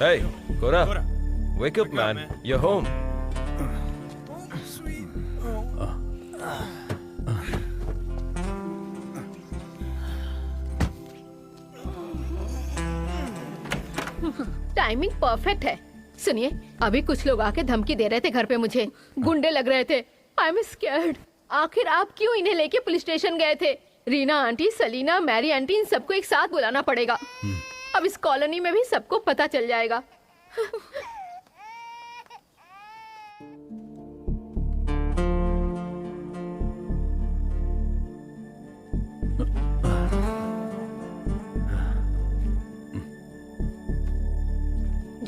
Hey, Cora. Wake up, man. You're home. Timing perfect है। सुनिए, अभी कुछ लोग आके धमकी दे रहे थे घर पे मुझे, गुंडे लग रहे थे। I am scared. आखिर आप क्यों इन्हें लेके पुलिस स्टेशन गए थे? Reena aunty, Saleena, Mary aunty, इन सबको एक साथ बुलाना पड़ेगा। अब इस कॉलोनी में भी सबको पता चल जाएगा।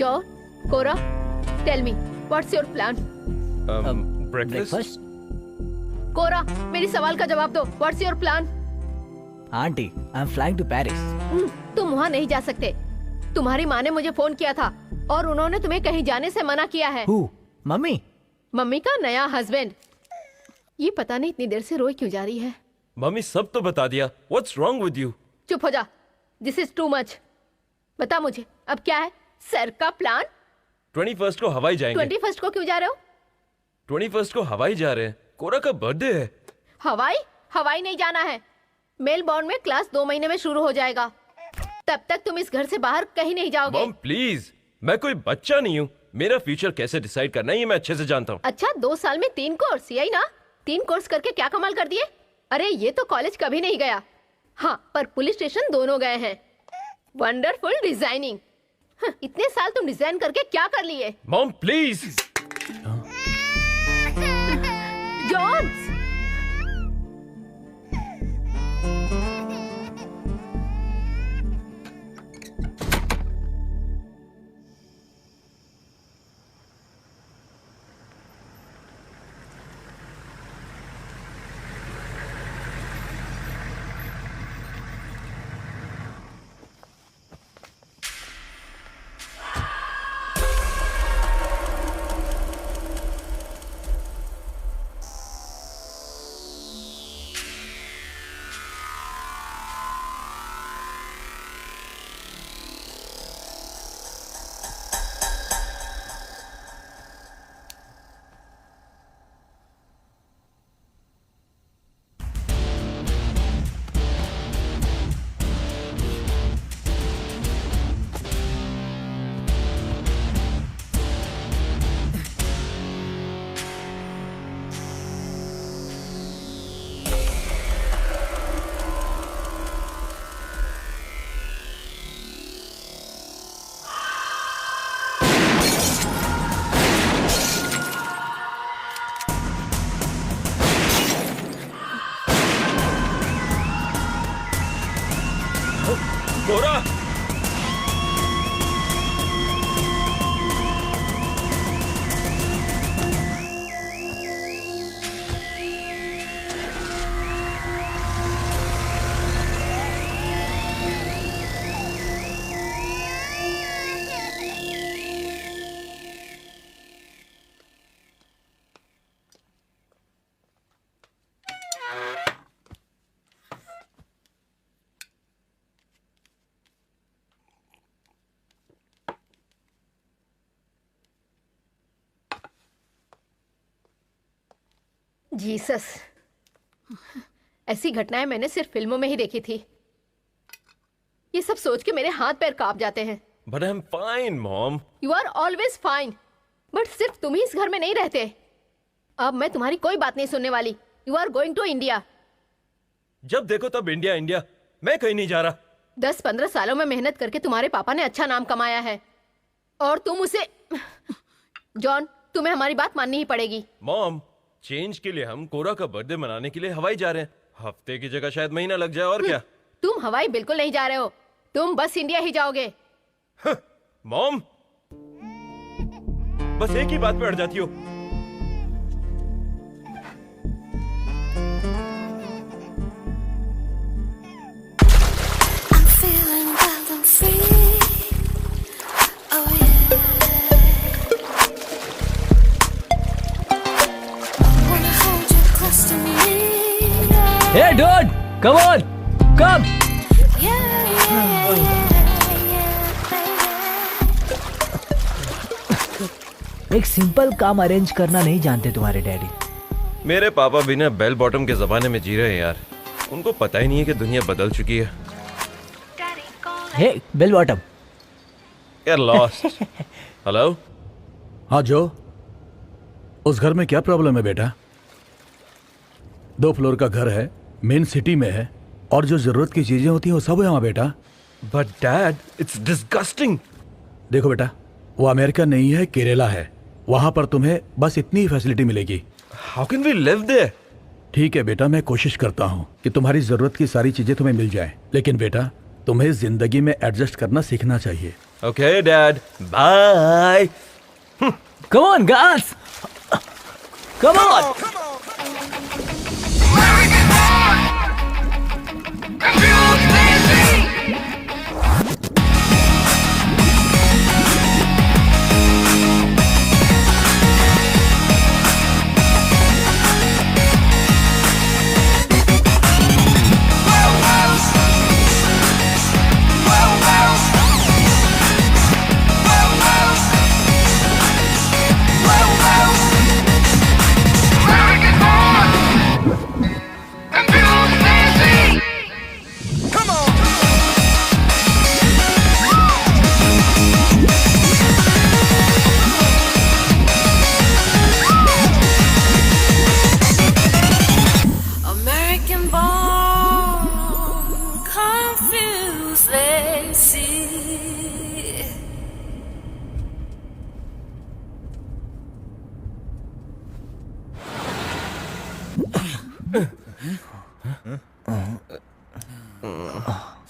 John, Cora, tell me, what's your plan? Breakfast? Cora, मेरी सवाल का जवाब दो। What's your plan? Aunty, I am flying to Paris. तुम वहाँ नहीं जा सकते। तुम्हारी माँ ने मुझे फोन किया था और उन्होंने तुम्हें कहीं जाने से मना किया है। मम्मी? मम्मी का नया हस्बैंड। ये पता नहीं इतनी देर से रोई क्यों जा रही है। मम्मी सब तो बता दिया। What's wrong with you? चुप हो जा। This is too much. बता मुझे, अब क्या है? सर का प्लान? 21st को हवाई जाएंगे। 21st को क्यों जा रहे हो? 21st को हवाई जा रहे हैं। कोरा का बर्थडे है। हवाई? हवाई नहीं जाना है। मेलबोर्न में क्लास 2 महीने में शुरू हो जाएगा। तब तक तुम इस घर से बाहर कहीं नहीं जाओगे। मॉम प्लीज, मैं कोई बच्चा नहीं हूँ। मेरा फ्यूचर कैसे डिसाइड करना है ये मैं अच्छे से जानता हूँ। अच्छा, 2 साल में 3 कोर्स, यही ना? 3 कोर्स करके क्या कमाल कर दिए? अरे ये तो कॉलेज कभी नहीं गया। हाँ, पर पुलिस स्टेशन दोनों गए हैं। Wonderful designing. इतने साल तुम डिजाइन करके क्या कर लिए? Mom please. John! Cora! Jesus, ऐसी घटनाएं मैंने सिर्फ फिल्मों में ही देखी थी। ये सब सोच के मेरे हाथ पैर कांप जाते हैं। But I'm fine, Mom. You are always fine. But सिर्फ तुम ही इस घर में नहीं रहते। अब मैं तुम्हारी कोई बात नहीं सुनने वाली। You are going to India. जब देखो तब इंडिया इंडिया। मैं कहीं नहीं जा रहा। 10-15 सालों में मेहनत करके तुम्हारे पापा ने अच्छा नाम कमाया है और तुम उसे... जॉन, तुम्हें हमारी बात माननी ही पड़ेगी। मॉम, चेंज के लिए हम कोरा का बर्थडे मनाने के लिए हवाई जा रहे हैं। हफ्ते की जगह शायद महीना लग जाए और क्या। तुम हवाई बिल्कुल नहीं जा रहे हो। तुम बस इंडिया ही जाओगे। मॉम, बस एक ही बात पे अड़ जाती हो। I'm feeling wild and free. Oh yeah. I wanna hold you close to me. Hey dude, come on, come. Yeah, yeah, yeah, yeah. एक सिंपल काम अरेंज करना नहीं जानते तुम्हारे डैडी। मेरे पापा भी ना बेल बॉटम के जमाने में जी रहे हैं यार। उनको पता ही नहीं है कि दुनिया बदल चुकी है। हे बेल बॉटम। यार लॉस्ट। हेलो। हाँ जो, उस घर में क्या प्रॉब्लम है बेटा? 2 फ्लोर का घर है, मेन सिटी में है, और जो जरूरत की चीजें होती हैं वो सब है वहाँ बेटा। But dad it's disgusting. देखो बेटा, वो अमेरिका नहीं है, केरला है। वहां पर तुम्हें बस इतनी ही फैसिलिटी मिलेगी। How can we live there? ठीक है बेटा, मैं कोशिश करता हूँ कि तुम्हारी जरूरत की सारी चीजें तुम्हें मिल जाएं, लेकिन बेटा तुम्हें जिंदगी में एडजस्ट करना सीखना चाहिए। Okay dad, bye. Come on, guys! Come on! American born, confused, lazy.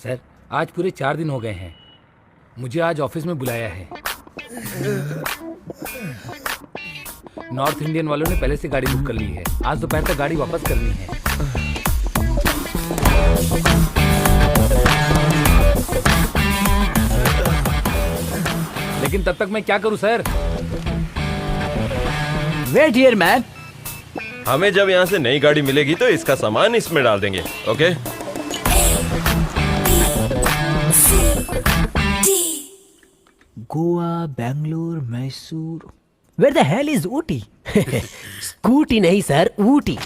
Sir आज पूरे 4 दिन हो गए हैं। मुझे आज ऑफिस में बुलाया है। नॉर्थ इंडियन वालों ने पहले से गाड़ी बुक कर ली है। आज दोपहर तक गाड़ी वापस करनी है। लेकिन तब तक मैं क्या करूं सर? Wait here, man. हमें जब यहाँ से नई गाड़ी मिलेगी तो इसका सामान इसमें डाल देंगे। Okay? Goa, Bangalore, Mysore. Where the hell is Ooty? Scooty नहीं सर, ऊटी।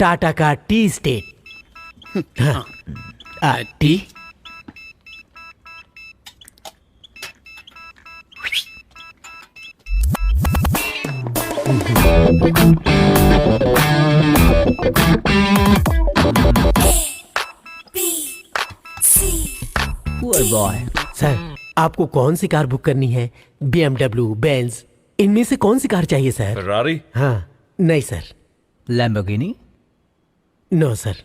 टाटा का T state. T Poor boy. Sir आपको कौन सी कार बुक करनी है? BMW, बेंज, इनमें से कौन सी कार चाहिए सर? फरारी? हाँ नहीं sir. Lamborghini? No sir,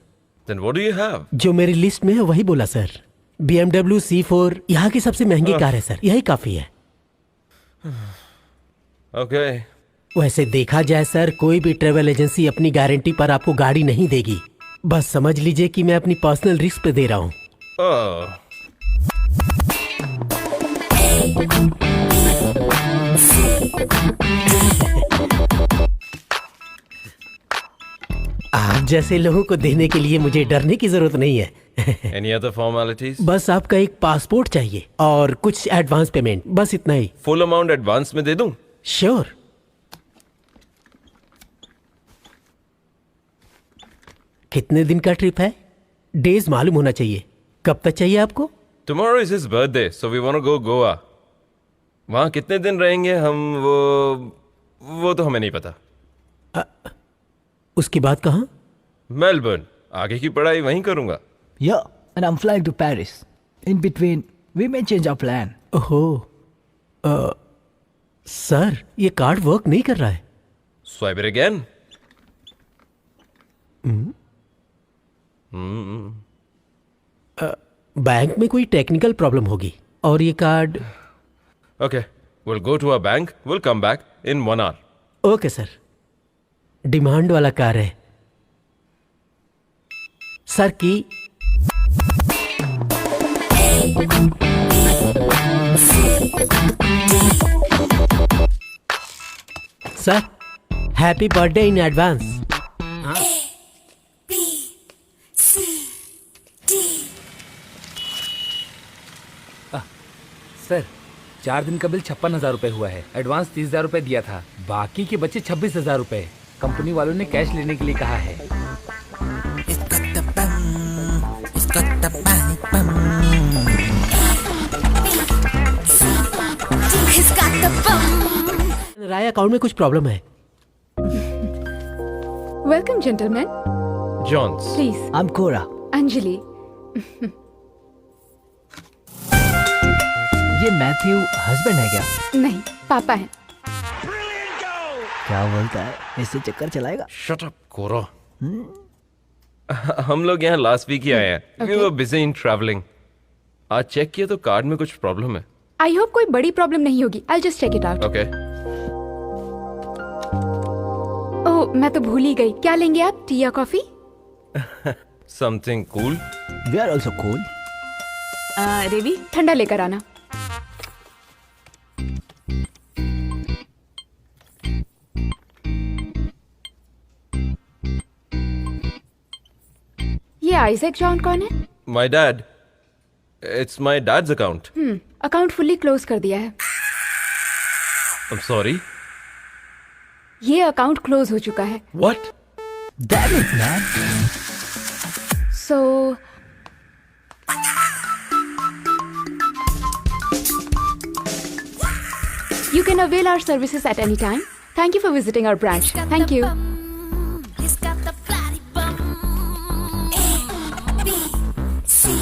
Then what do you have? जो मेरी लिस्ट में है वही बोला सर। BMW C4 यहाँ की सबसे महंगी कार है सर, यही काफी है। Okay. वैसे देखा जाए सर, कोई भी ट्रेवल एजेंसी अपनी गारंटी पर आपको गाड़ी नहीं देगी। बस समझ लीजिए कि मैं अपनी पर्सनल रिस्क पे दे रहा हूँ। Oh. आप जैसे लोगों को देने के लिए मुझे डरने की जरूरत नहीं है। Any other formalities? बस आपका एक पासपोर्ट चाहिए और कुछ एडवांस पेमेंट, बस इतना ही। फुल अमाउंट एडवांस में दे दूं? श्योर। कितने दिन का ट्रिप है? डेज मालूम होना चाहिए। कब तक चाहिए आपको? Tomorrow is his birthday, so we want to go Goa. वहाँ कितने दिन रहेंगे हम, वो तो हमें नहीं पता। उसकी बात कहाँ? मेलबर्न। आगे की पढ़ाई वहीं करूंगा। Yeah, and I'm flying to Paris. In between, we may change our plan. ओहो, सर ये कार्ड वर्क नहीं कर रहा है। Swipe it again. बैंक में कोई टेक्निकल प्रॉब्लम होगी और ये card. Okay, we'll go to our bank. We'll come back in 1 hour. Okay sir. Demand वाला कार है सर की। Sir happy birthday in advance. B, C, D. Sir 4 दिन का बिल 56,000 रुपए हुआ है। एडवांस 30,000 रुपए दिया था, बाकी के बचे 26,000 रुपए। कंपनी वालों ने कैश लेने के लिए कहा है। He's got the bum. राय अकाउंट में कुछ प्रॉब्लम है। Welcome gentleman, Jones. Please. I am Cora. Anjali. ये मैथ्यू हस्बैंड है क्या? नहीं, पापा है। क्या बोलता है, इससे चक्कर चलाएगा? Shut up Cora. हम लोग यहाँ लास्ट वीक ही आए हैं। We were busy in travelling. आज चेक किया तो कार्ड में कुछ प्रॉब्लम है। आई होप कोई बड़ी प्रॉब्लम नहीं होगी। I just check it out. Okay. Oh, मैं तो भूल ही गई। क्या लेंगे आप, टी या coffee? Something cool. We are also cool. Devi, ठंडा लेकर आना। ये आइजैक जॉन कौन है? My dad. It's my dad's account. Account fully close कर दिया है। I am sorry. ये अकाउंट क्लोज हो चुका है। What? That is man. So you can avail our services at any time. Thank you for visiting our branch. Thank you. He's got the bloody bum. A, B, C,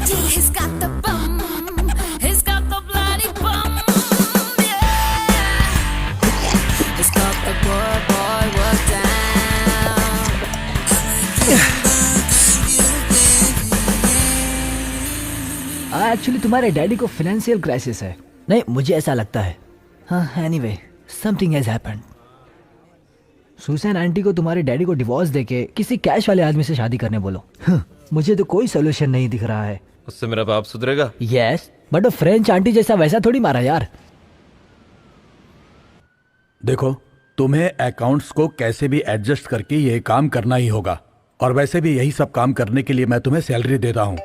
D. He's got the bum. He's got the bloody bum. Yeah. He's got the poor boy worked down. Actually तुम्हारे daddy को financial crisis है। नहीं, मुझे ऐसा लगता है। हाँ, anyway, something has happened. Susan aunty को तुम्हारे डैडी को डिवोर्स देके किसी कैश वाले आदमी से शादी करने बोलो। मुझे तो कोई सोल्यूशन नहीं दिख रहा है। उससे मेरा बाप सुधरेगा? यस, बट वो फ्रेंच आंटी जैसा वैसा थोड़ी मारा यार। देखो, तुम्हें अकाउंट्स को कैसे भी एडजस्ट करके ये काम करना ही होगा, और वैसे भी यही सब काम करने के लिए मैं तुम्हें सैलरी देता हूं।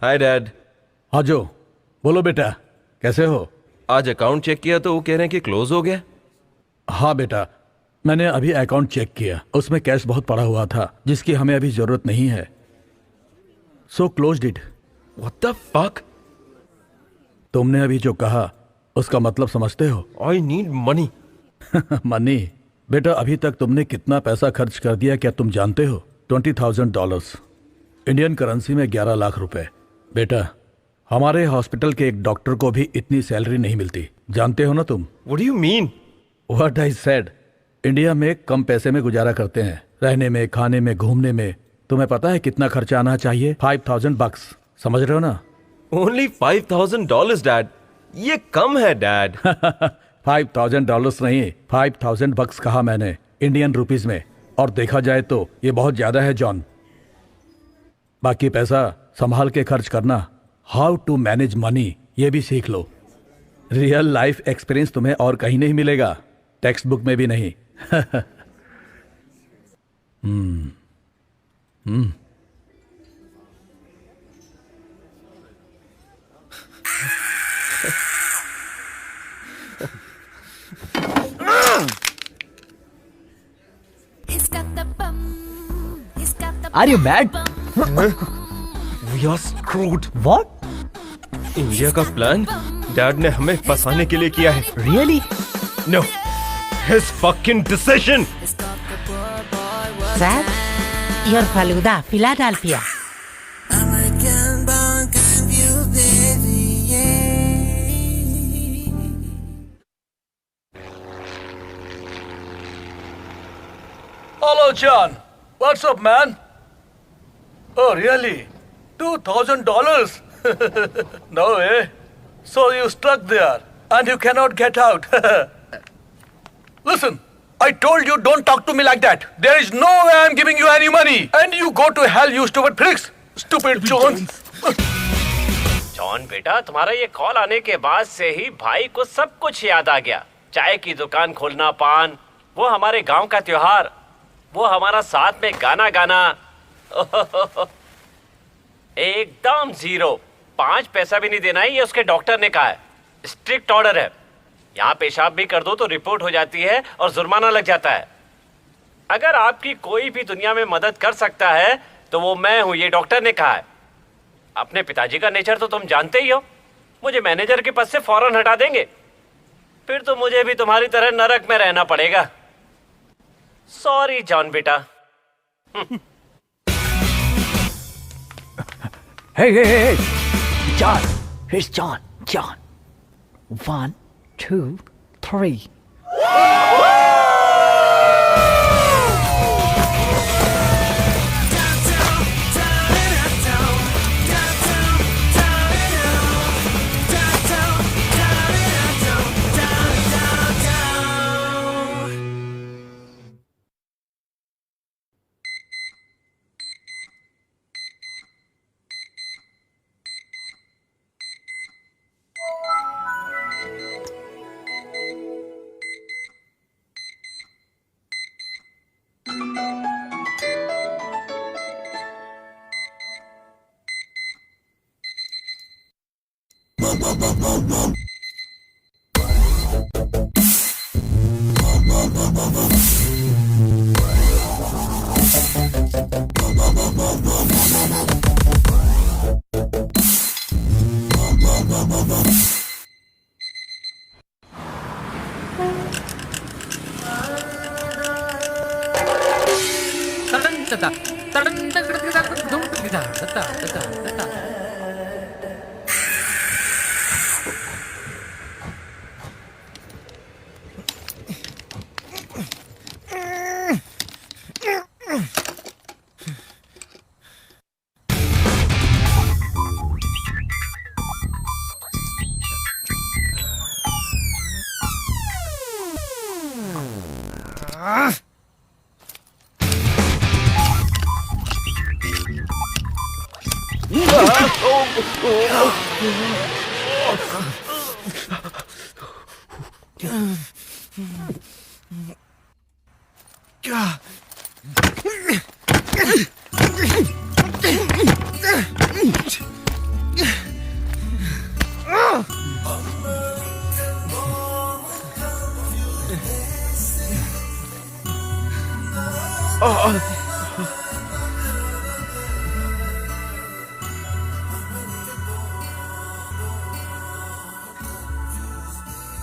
Hi dad. हाँ जो, बोलो बेटा, कैसे हो? आज अकाउंट चेक किया तो वो कह रहे हैं कि क्लोज हो गया। हाँ बेटा, मैंने अभी अकाउंट चेक किया, उसमें कैश बहुत पड़ा हुआ था जिसकी हमें अभी जरूरत नहीं है। So closed it. What the fuck? तुमने अभी जो कहा उसका मतलब समझते हो? I need money. मनी? बेटा, अभी तक तुमने कितना पैसा खर्च कर दिया क्या तुम जानते हो? $20,000, इंडियन करेंसी में 11 लाख रुपए। बेटा, हमारे हॉस्पिटल के एक डॉक्टर को भी इतनी सैलरी नहीं मिलती, जानते हो ना तुम? What do you mean? What I said. India में कम पैसे में गुजारा करते हैं, रहने में, खाने में, घूमने में। तुम्हें पता है कितना खर्चा आना चाहिए? $5,000। समझ रहे हो ना? Only $5,000 dad. ये कम है डैड। $5,000 नहीं, $5,000 कहा मैंने, इंडियन रुपीज में। और देखा जाए तो ये बहुत ज्यादा है जॉन। बाकी पैसा संभाल के खर्च करना, हाउ टू मैनेज मनी, ये भी सीख लो। रियल लाइफ एक्सपीरियंस तुम्हें और कहीं नहीं मिलेगा, टेक्स्ट बुक में भी नहीं। He's got the bum. He's got the are you mad? We are screwed. What? India का प्लान डैड ने हमें फंसाने के लिए किया है। Really? No, his fucking decision. Sir, your falooda Philadelphia. Hello, John. What's up, man? Oh, really? $2,000? No way. So you stuck there and you cannot get out. Listen, I told you don't talk to me like that. There is no way I'm giving you any money. And you go to hell, you stupid pricks. Stupid Jones. John बेटा, तुम्हारा ये call आने के बाद से ही भाई को सब कुछ याद आ गया। चाय की दुकान खोलना, पान, वो हमारे गांव का त्योहार, वो हमारा साथ में गाना गाना। एकदम 0। 5 पैसा भी नहीं देना है, ये उसके डॉक्टर ने कहा है। स्ट्रिक्ट ऑर्डर है। यहाँ पेशाब भी कर दो तो रिपोर्ट हो जाती है और जुर्माना लग जाता है। अगर आपकी कोई भी दुनिया में मदद कर सकता है तो वो मैं हूँ, ये डॉक्टर ने कहा है। अपने पिताजी का नेचर तो तुम जानते ही हो, मुझे मैनेजर के पद से फौरन हटा देंगे, फिर तो मुझे भी तुम्हारी तरह नरक में रहना पड़ेगा। सॉरी जॉन बेटा। Hey! John! Here's John! John! 1, 2, 3.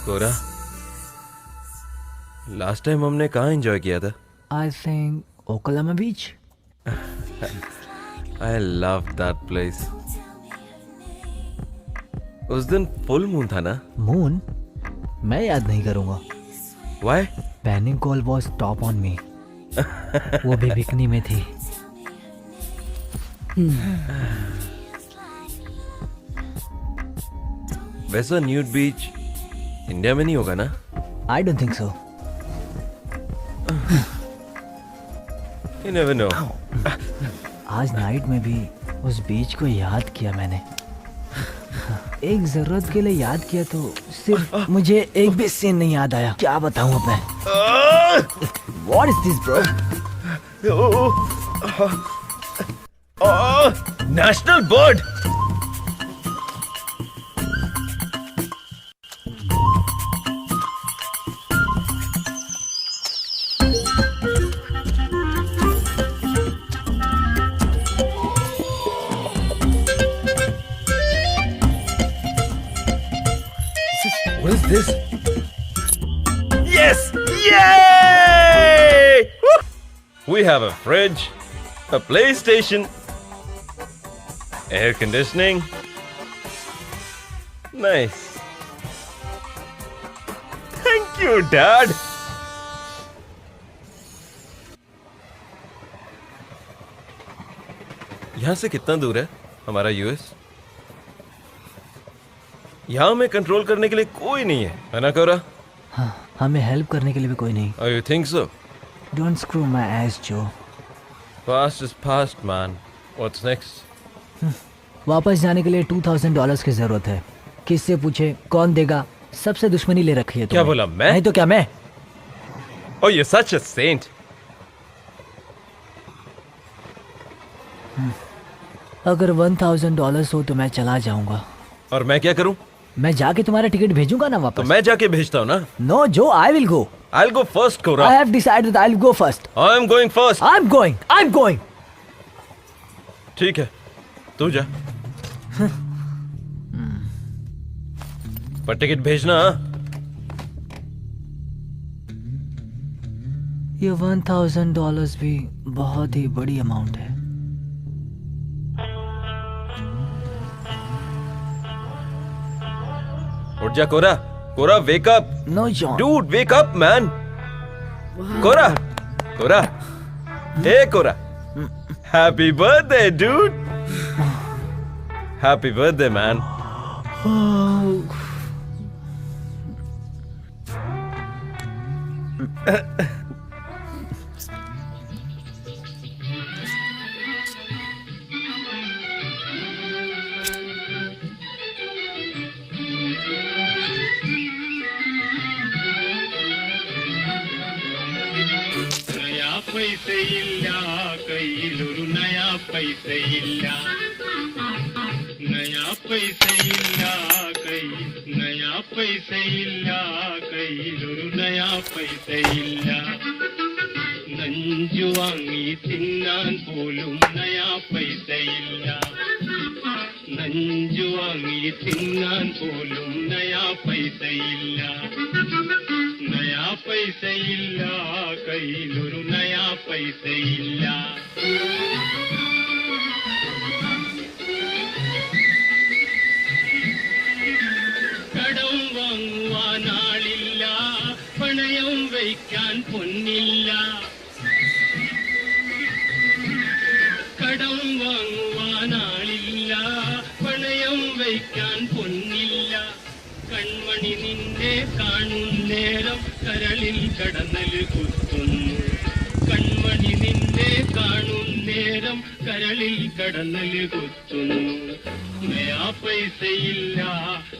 कोरा, लास्ट टाइम हमने कहाँ एंजॉय किया था? I think Oklahoma Beach. I love that place. उस दिन फुल मून था ना? Moon? मैं याद नहीं करूंगा। Why? Panic call was top on me. वो भी बिकनी में थी। वैसा न्यूड बीच इंडिया में नहीं होगा ना? I don't think so. You never know. आज नाइट में भी उस बीच को याद किया मैंने। एक जरूरत के लिए याद किया तो सिर्फ मुझे एक भी सीन नहीं याद आया। क्या बताऊं अब मैं? What is this, bro? National bird. What is this? Yes! Yay! Woo! We have a fridge, a PlayStation, air conditioning. Nice. Thank you, Dad. यहाँ से कितना दूर है हमारा यूएस? यहाँ में कंट्रोल करने के लिए कोई नहीं है ना कोरा? हाँ, हमें हेल्प करने के लिए भी कोई नहीं। Oh, you think so? Don't screw my ass, Joe. Past is past, man. What's next? वापस जाने के लिए $2,000 की जरूरत है। किससे पूछे? कौन देगा? सबसे दुश्मनी ले रखी है तुमने। क्या बोला मैं? नहीं तो क्या मैं? Oh, you're such a saint. अगर $1000 हो तो मैं चला जाऊंगा। और मैं क्या करूं? मैं जाके तुम्हारा टिकट भेजूंगा ना तो वापस। मैं जाके भेजता हूं ना। नो जो, I will go. I'll go first, Cora. I have decided that I'll go first. I'm going first. I'm going. ठीक है, तू जा। पर टिकट भेजना। ये $1000 भी बहुत ही बड़ी अमाउंट है। उठ जा कोरा। कोरा, wake up. No, John. Dude, wake up, man. कोरा, कोरा. Hey, कोरा. Happy birthday, dude. Happy birthday, man. പൈസയില്ല കയ്യിലൊരു നയാ പൈസയില്ല നയാ പൈസയില്ല നയാ പൈസയില്ല കയ്യിലൊരു നയാ പൈസയില്ല നഞ്ചു വാങ്ങി തിന്നാൻ പോലും നയാ പൈസയില്ല നഞ്ചു വാങ്ങി തിന്നാൻ പോലും നയാ പൈസയില്ല നയാ പൈസയില്ല കയ്യിലൊരു നയാ പൈസയില്ല കടം വാങ്ങുവാൻ ആളില്ല പണയം വയ്ക്കാൻ പൊന്നില്ല കടം വാങ്ങുവാൻ ആളില്ല പണയം വയ്ക്കാൻ പൊന്നില്ല കൺമണി നിന്നെ കാണും നേരം കരളിൽ കടന്നൽ കുത്തുന്നു കൺമണി നിന്നെ കാണും നേരം കരളിൽ കടന്നൽ കുത്തുന്നു നയാ പൈസയില്ല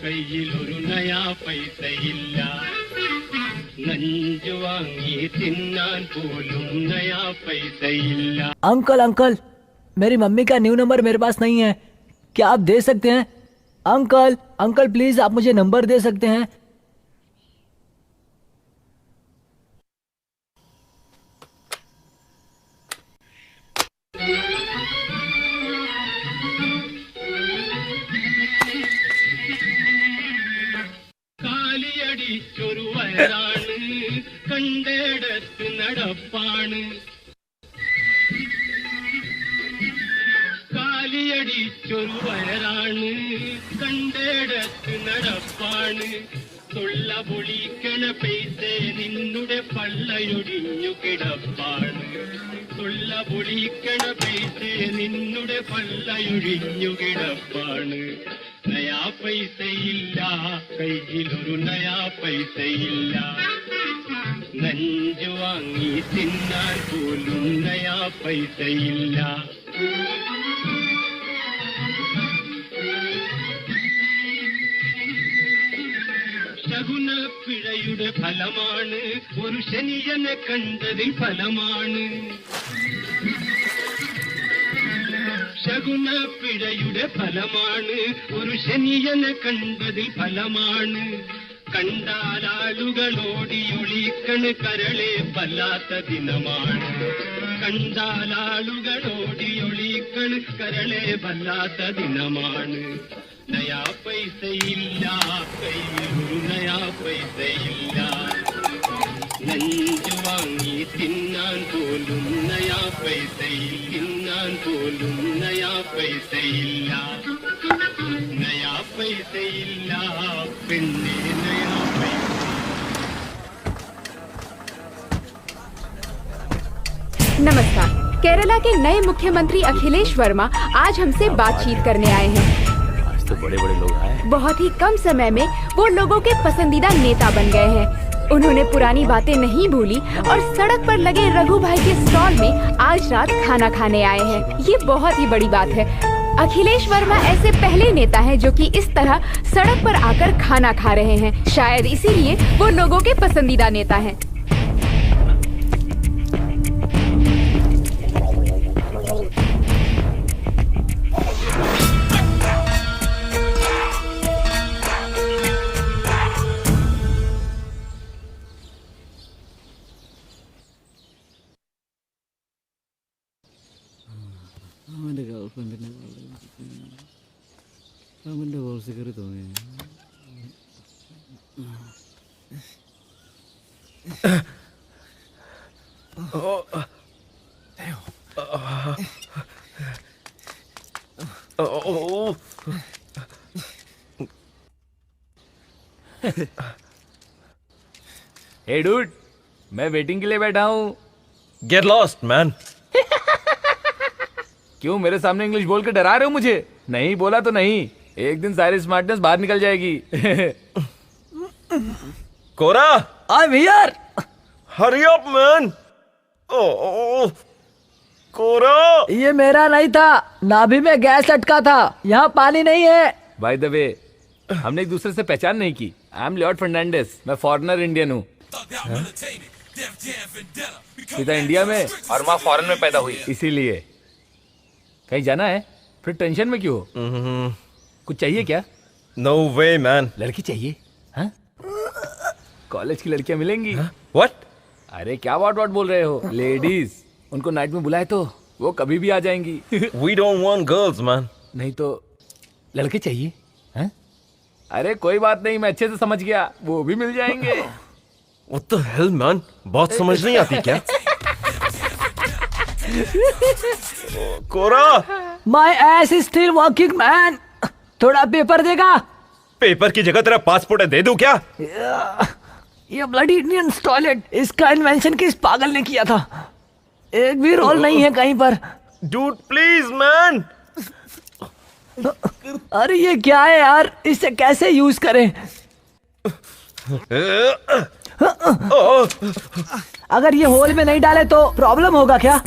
കയ്യിലൊരു നയാ പൈസയില്ല നഞ്ചു വാങ്ങി തിന്നാൻ പോലും നയാ പൈസയില്ല। अंकल, मेरी मम्मी का न्यू नंबर मेरे पास नहीं है, क्या आप दे सकते हैं? अंकल प्लीज आप मुझे नंबर दे सकते हैं? കാലിയടിച്ചൊരു വയറാണ് കണ്ടേടത്ത് നടപ്പാണ് കാലിയടിച്ചൊരു വയറാണ് കണ്ടേടത്ത് നടപ്പാണ് തൊള്ള പൊളിക്കണ പൈസ നിന്നുടെ പള്ളയൊടിഞ്ഞു കിടപ്പാണ് തൊള്ള പൊളിക്കണ പൈസ നിന്നുടെ പള്ളയൊടിഞ്ഞു കിടപ്പാണ് നയാ പൈസയില്ല കയ്യിലൊരു നയാ പൈസയില്ല നഞ്ചു വാങ്ങി തിന്നാൻ പോലും നയാ പൈസയില്ല ശകുനപ്പിഴയുടെ ഫലമാണ് ഒരു ശനിയനെ കണ്ടതിൽ ഫലമാണ് ശകുനപ്പിഴയുടെ ഫലമാണ് ഒരു ശനിയനെ കണ്ടതിൽ ഫലമാണ് കണ്ടാൽ ആളുകൾ ഓടിയൊളിക്കണ് കരളെ വല്ലാത്ത ദിനമാണ് കണ്ടാൽ ആളുകൾ ഓടിയൊളിക്കണ് കരളെ വല്ലാത്ത ദിനമാണ് നയാ പൈസയില്ല കയ്യിലൊരു നയാ പൈസയില്ല നഞ്ചു വാങ്ങി തിന്നാൻ പോലും നയാ പൈസയിൽ തിന്നാൻ പോലും നയാ പൈസയില്ല നയാ പൈസയില്ല പെണ്ണെ നയാ പൈസ नमस्कार। केरला के नए मुख्यमंत्री अखिलेश वर्मा आज हमसे बातचीत करने आए हैं। आज तो बड़े बड़े लोग आए। बहुत ही कम समय में वो लोगों के पसंदीदा नेता बन गए हैं। उन्होंने पुरानी बातें नहीं भूली और सड़क पर लगे रघु भाई के स्टॉल में आज रात खाना खाने आए हैं। ये बहुत ही बड़ी बात है। अखिलेश वर्मा ऐसे पहले नेता हैं जो कि इस तरह सड़क पर आकर खाना खा रहे हैं। शायद इसीलिए वो लोगों के पसंदीदा नेता हैं। हे डूड, मैं वेटिंग के लिए बैठा हूँ। Get lost man. क्यों मेरे सामने इंग्लिश बोल के डरा रहे हो मुझे? नहीं बोला तो नहीं, एक दिन सारी स्मार्टनेस बाहर निकल जाएगी। Cora, I'm here. Hurry up man. Oh Cora, ये मेरा नहीं था, नाभि में गैस लटका था, यहाँ पानी नहीं है। बाय द वे, हमने एक दूसरे से पहचान नहीं की। आई एम लॉर्ड फर्नांडिस, मैं फॉरेनर इंडियन हूँ। पिता इंडिया में और माँ फॉरेन में पैदा हुई, इसीलिए। कहीं जाना है? फिर टेंशन में क्यों हो? कुछ चाहिए क्या? नो वे मैन। लड़की चाहिए? हाँ? कॉलेज की लड़कियां मिलेंगी। व्हाट? अरे क्या वाट बोल रहे हो? लेडीज, उनको नाइट में बुलाए तो वो कभी भी आ जाएंगी। We don't want girls man. नहीं तो लड़के चाहिए? हाँ? अरे कोई बात नहीं, मैं अच्छे से समझ गया, वो भी मिल जाएंगे। What the hell man? बात समझ नहीं आती क्या? कोरा, My ass is still working man. थोड़ा पेपर देगा? पेपर की जगह तेरा पासपोर्ट है, दे दूं क्या? ये ब्लडी इंडियन टॉयलेट, इसका इन्वेंशन किस पागल ने किया था? एक भी रोल नहीं है कहीं पर। Dude please man. अरे ये क्या है यार, इसे कैसे यूज करें? अगर ये होल में नहीं डाले तो प्रॉब्लम होगा क्या?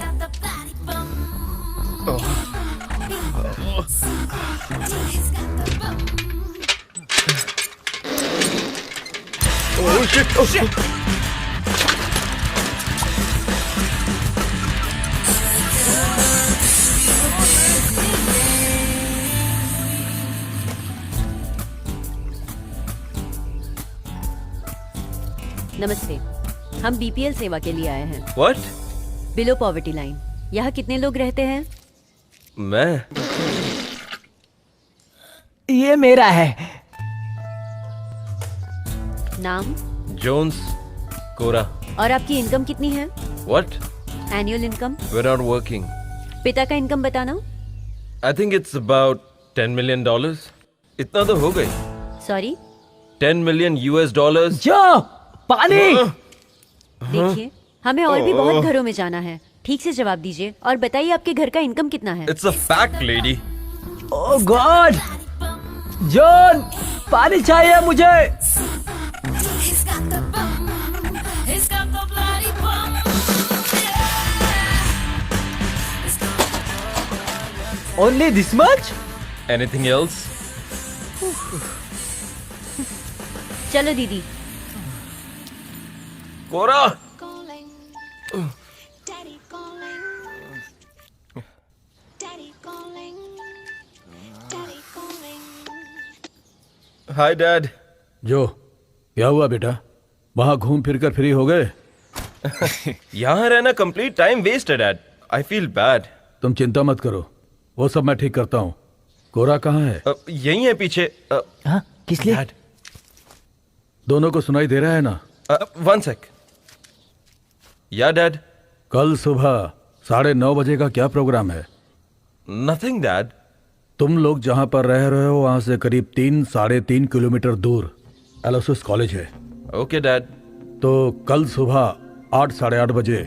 Oh shit! Oh shit! नमस्ते, हम बीपीएल सेवा के लिए आए हैं। What? Below poverty line. यहाँ कितने लोग रहते हैं? मैं? ये मेरा है। नाम? जोन्स कोरा। और आपकी इनकम कितनी है? What? Annual income? We're not working. पिता का इनकम बताना। I think it's about $10 million. इतना तो हो गई। सॉरी? $10 million US. जो पानी। देखिए, हमें और भी बहुत घरों में जाना है। ठीक से जवाब दीजिए और बताइए आपके घर का इनकम कितना है? It's a fact, lady. Oh God, John, पानी चाहिए मुझे। He's got the bum. He's got the bloody bum. Only this much? Anything else? चलो दीदी। कोरा। Calling. Daddy calling. Daddy calling. Daddy calling. Hi, Dad. जो क्या हुआ बेटा, वहां घूम फिर कर फ्री हो गए? यहाँ रहना कंप्लीट टाइम वेस्ट है डैड। I feel bad. तुम चिंता मत करो, वो सब मैं ठीक करता हूँ। कोरा कहाँ है? यही है पीछे। हाँ, किस लिए? डैड, दोनों को सुनाई दे रहा है ना? 1 sec। या डैड। कल सुबह 9:30 बजे का क्या प्रोग्राम है? Nothing dad. तुम लोग जहाँ पर रह रहे हो वहां से करीब 3-3.5 किलोमीटर दूर एलोसिस कॉलेज है। Okay dad. तो कल सुबह 8-8:30 बजे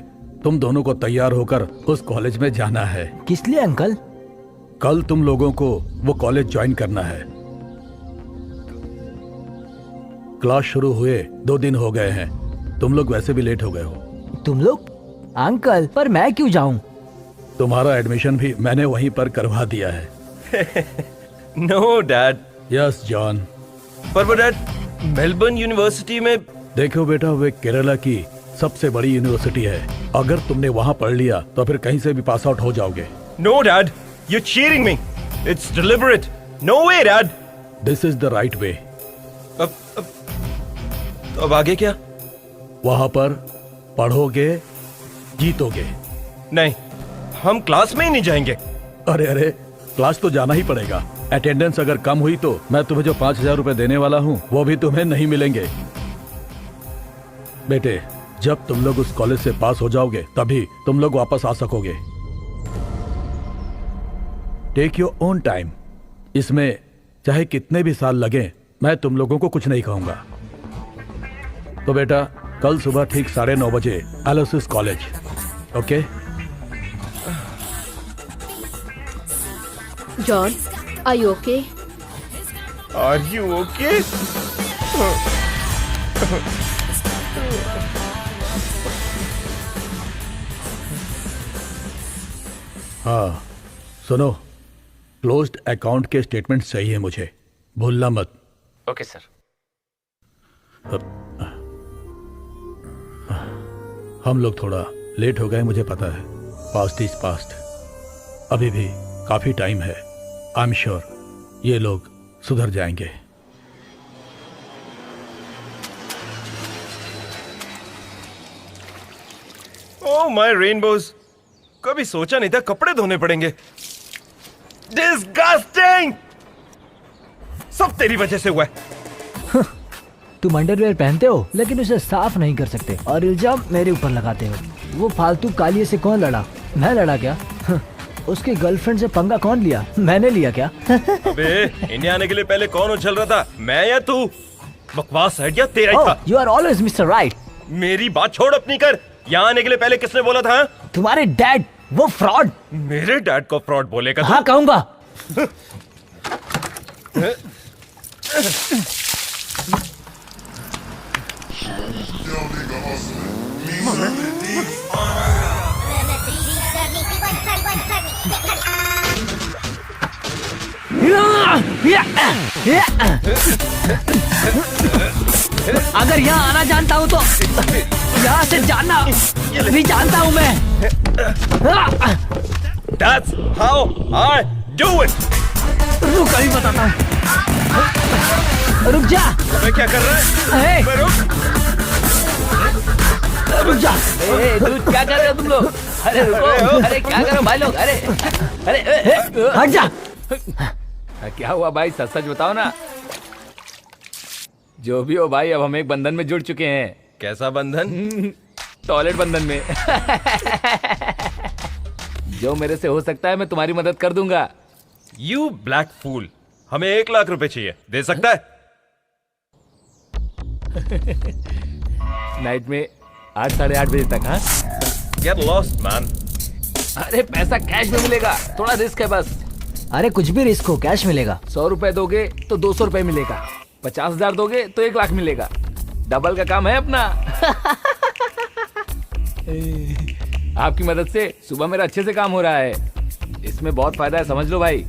तुम दोनों को तैयार होकर उस कॉलेज में जाना है। किस लिए अंकल? कल तुम लोगों को वो कॉलेज ज्वाइन करना है। क्लास शुरू हुए 2 दिन हो गए हैं, तुम लोग वैसे भी लेट हो गए हो। तुम लोग? अंकल, पर मैं क्यों जाऊं? तुम्हारा एडमिशन भी मैंने वहीं पर करवा दिया है। No dad. Yes John. पर वो डैड, मेलबर्न यूनिवर्सिटी में। देखो बेटा, वे केरला की सबसे बड़ी यूनिवर्सिटी है। अगर तुमने वहाँ पढ़ लिया तो फिर कहीं से भी पास आउट हो जाओगे। No dad, you cheating me. It's deliberate. No way dad. This is the right way. अब आगे क्या? वहाँ पर पढ़ोगे, जीतोगे। नहीं, हम क्लास में ही नहीं जाएंगे। अरे अरे, क्लास तो जाना ही पड़ेगा। अटेंडेंस अगर कम हुई तो मैं तुम्हें जो 5,000 रुपए देने वाला हूँ वो भी तुम्हें नहीं मिलेंगे। बेटे, जब तुम लोग उस कॉलेज से पास हो जाओगे तभी तुम लोग वापस आ सकोगे। Take your own time. इसमें चाहे कितने भी साल लगे, मैं तुम लोगों को कुछ नहीं कहूंगा। तो बेटा, कल सुबह ठीक 9:30 बजे एलोसिस college, okay? John, are you okay? Are you okay? हाँ, सुनो, क्लोज्ड अकाउंट के स्टेटमेंट चाहिए मुझे, भूलना मत। Okay sir. हम लोग थोड़ा लेट हो गए, मुझे पता है। Past is past. अभी भी काफी टाइम है। आई एम श्योर ये लोग सुधर जाएंगे। ओह माय रेनबोज, कभी सोचा नहीं था कपड़े धोने पड़ेंगे। डिस्गस्टिंग! सब तेरी वजह से हुआ है। तुम अंडरवेयर पहनते हो लेकिन उसे साफ नहीं कर सकते और इल्जाम मेरे ऊपर लगाते हो। वो फालतू कालिए से कौन लड़ा? मैं लड़ा क्या? उसकी गर्लफ्रेंड से पंगा कौन लिया? मैंने लिया क्या? अबे, इंडिया आने के लिए पहले कौन उछल रहा था, मैं या तू? बकवास आइडिया तेरा ही था। You are always mister right. मेरी बात छोड़ अपनी कर। यहाँ आने के लिए पहले किसने बोला था? तुम्हारे डैड, वो फ्रॉड। मेरे डैड को फ्रॉड बोलेगा? हाँ, कहूंगा। अगर यहाँ आना जानता हूँ तो यहाँ से जाना भी जानता हूँ मैं। That's how I do it. रुक, अभी बताता हूँ। रुक जा। मैं क्या कर रहा है? मैं रुक जा। दूध क्या कर रहे हो तुम लोग? अरे रुको, अरे क्या करो भाई लोग? अरे अरे हट जा। क्या हुआ भाई, सच सच बताओ ना। जो भी हो भाई, अब हम एक बंधन में जुड़ चुके हैं। कैसा बंधन? टॉयलेट बंधन में। जो मेरे से हो सकता है मैं तुम्हारी मदद कर दूंगा। You black fool, हमें 1 लाख रुपए चाहिए, दे सकता है? नाइट में 8 साढ़े 8 बजे तक। हाँ, Get lost man. अरे पैसा कैश में मिलेगा, थोड़ा रिस्क है बस। अरे कुछ भी रिस्क हो, कैश मिलेगा। 100 रुपए दोगे तो 200 रुपए मिलेगा, 50,000 दोगे तो 1 लाख मिलेगा। डबल का काम है अपना। आपकी मदद से सुबह मेरा अच्छे से काम हो रहा है, इसमें बहुत फायदा है, समझ लो भाई।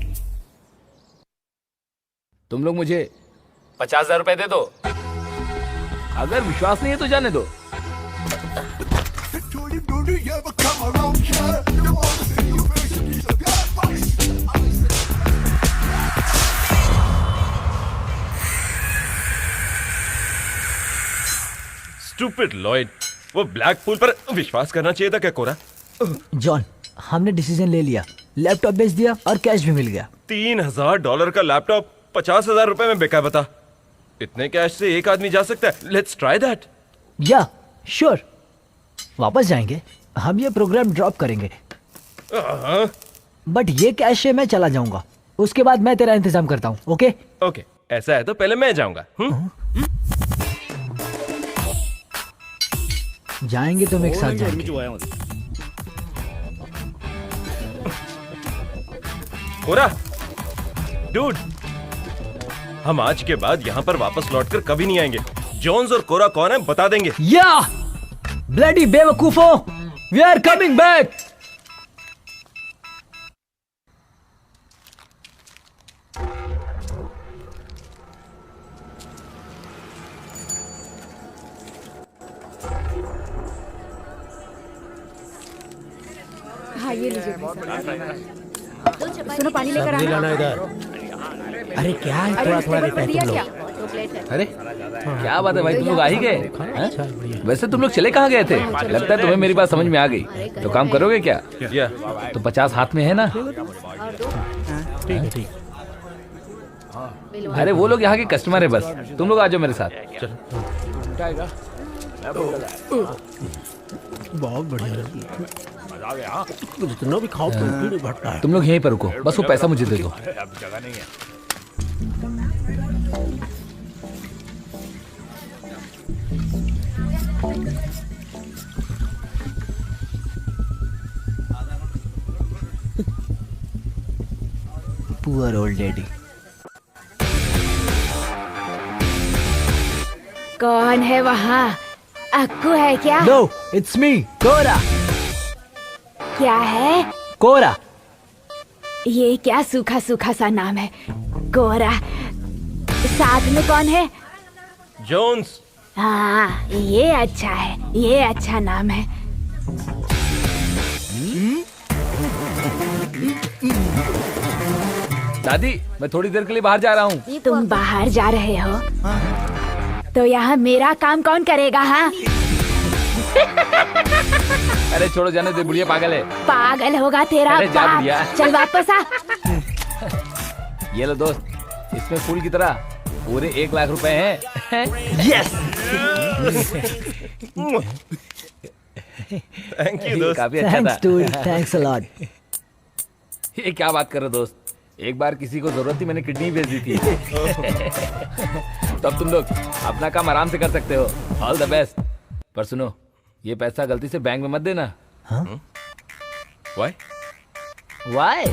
तुम लोग मुझे 50,000 रुपए दे दो। अगर विश्वास नहीं है तो जाने दो। Stupid Lloyd, वो ब्लैक फूल पर विश्वास करना चाहिए था क्या कोरा? जॉन, हमने डिसीजन ले लिया, लैपटॉप बेच दिया और कैश भी मिल गया। $3,000 का लैपटॉप 50,000 रुपए में बिका। बता, इतने कैश से एक आदमी जा सकता है? Let's try that. या श्योर, वापस जाएंगे, हम ये प्रोग्राम ड्रॉप करेंगे। बट ये कैश से मैं चला जाऊंगा, उसके बाद मैं तेरा इंतजाम करता हूँ। ओके ओके, ऐसा है तो पहले मैं जाऊंगा। जाएंगे तुम एक साथ जाएंगे। कोरा, डूड, हम आज के बाद यहाँ पर वापस लौटकर कभी नहीं आएंगे। जोन्स और कोरा कौन है बता देंगे। या ब्लडी बेवकूफो, वी आर कमिंग बैक। हाँ, ये लीजिए। सुनो, पानी लेकर आना। अरे क्या है, थोड़ा थोड़ा देता है तुम लोग। चॉकलेट है। अरे क्या बात है भाई, तुम लोग आ ही गए हैं? वैसे तुम लोग चले कहाँ गए थे? लगता है तुम्हें मेरी बात समझ में आ गई। तो काम करोगे क्या? तो 50 हाथ में है ना? अरे वो लोग यहाँ के कस्टमर है, बस तुम लोग आ जाओ मेरे साथ। बहुत बढ़िया, जितना भी खाओ नहीं घटता है। तुम लोग यहीं पर रुको, बस वो पैसा मुझे दे दो। Poor old lady. कौन है वहाँ? अक्कू है क्या? नो, इट्स मी, कोरा। क्या है? कोरा। ये क्या सूखा सूखा सा नाम है, कोरा। साथ में कौन है? जोन्स। हाँ, ये अच्छा है, ये अच्छा नाम है। दादी, मैं थोड़ी देर के लिए बाहर जा रहा हूँ। तुम बाहर जा रहे हो? तो यहाँ मेरा काम कौन करेगा? हाँ, अरे छोड़ो, जाने दे, बुढ़िया पागल है। पागल होगा तेरा अरे जा बाप। बुढ़िया। चल वापस आ। ये लो दोस्त, इसमें फूल की तरह पूरे 1 लाख रुपए हैं। यस। थैंक यू दोस्त। काफी अच्छा थैंक्स था। Dude, thanks a lot. ये क्या बात कर रहे हो दोस्त? एक बार किसी को जरूरत थी, मैंने किडनी भेज दी थी। तो अब तुम लोग अपना काम आराम से कर सकते हो। All the best. पर सुनो, ये पैसा गलती से बैंक में मत देना। Why? Why?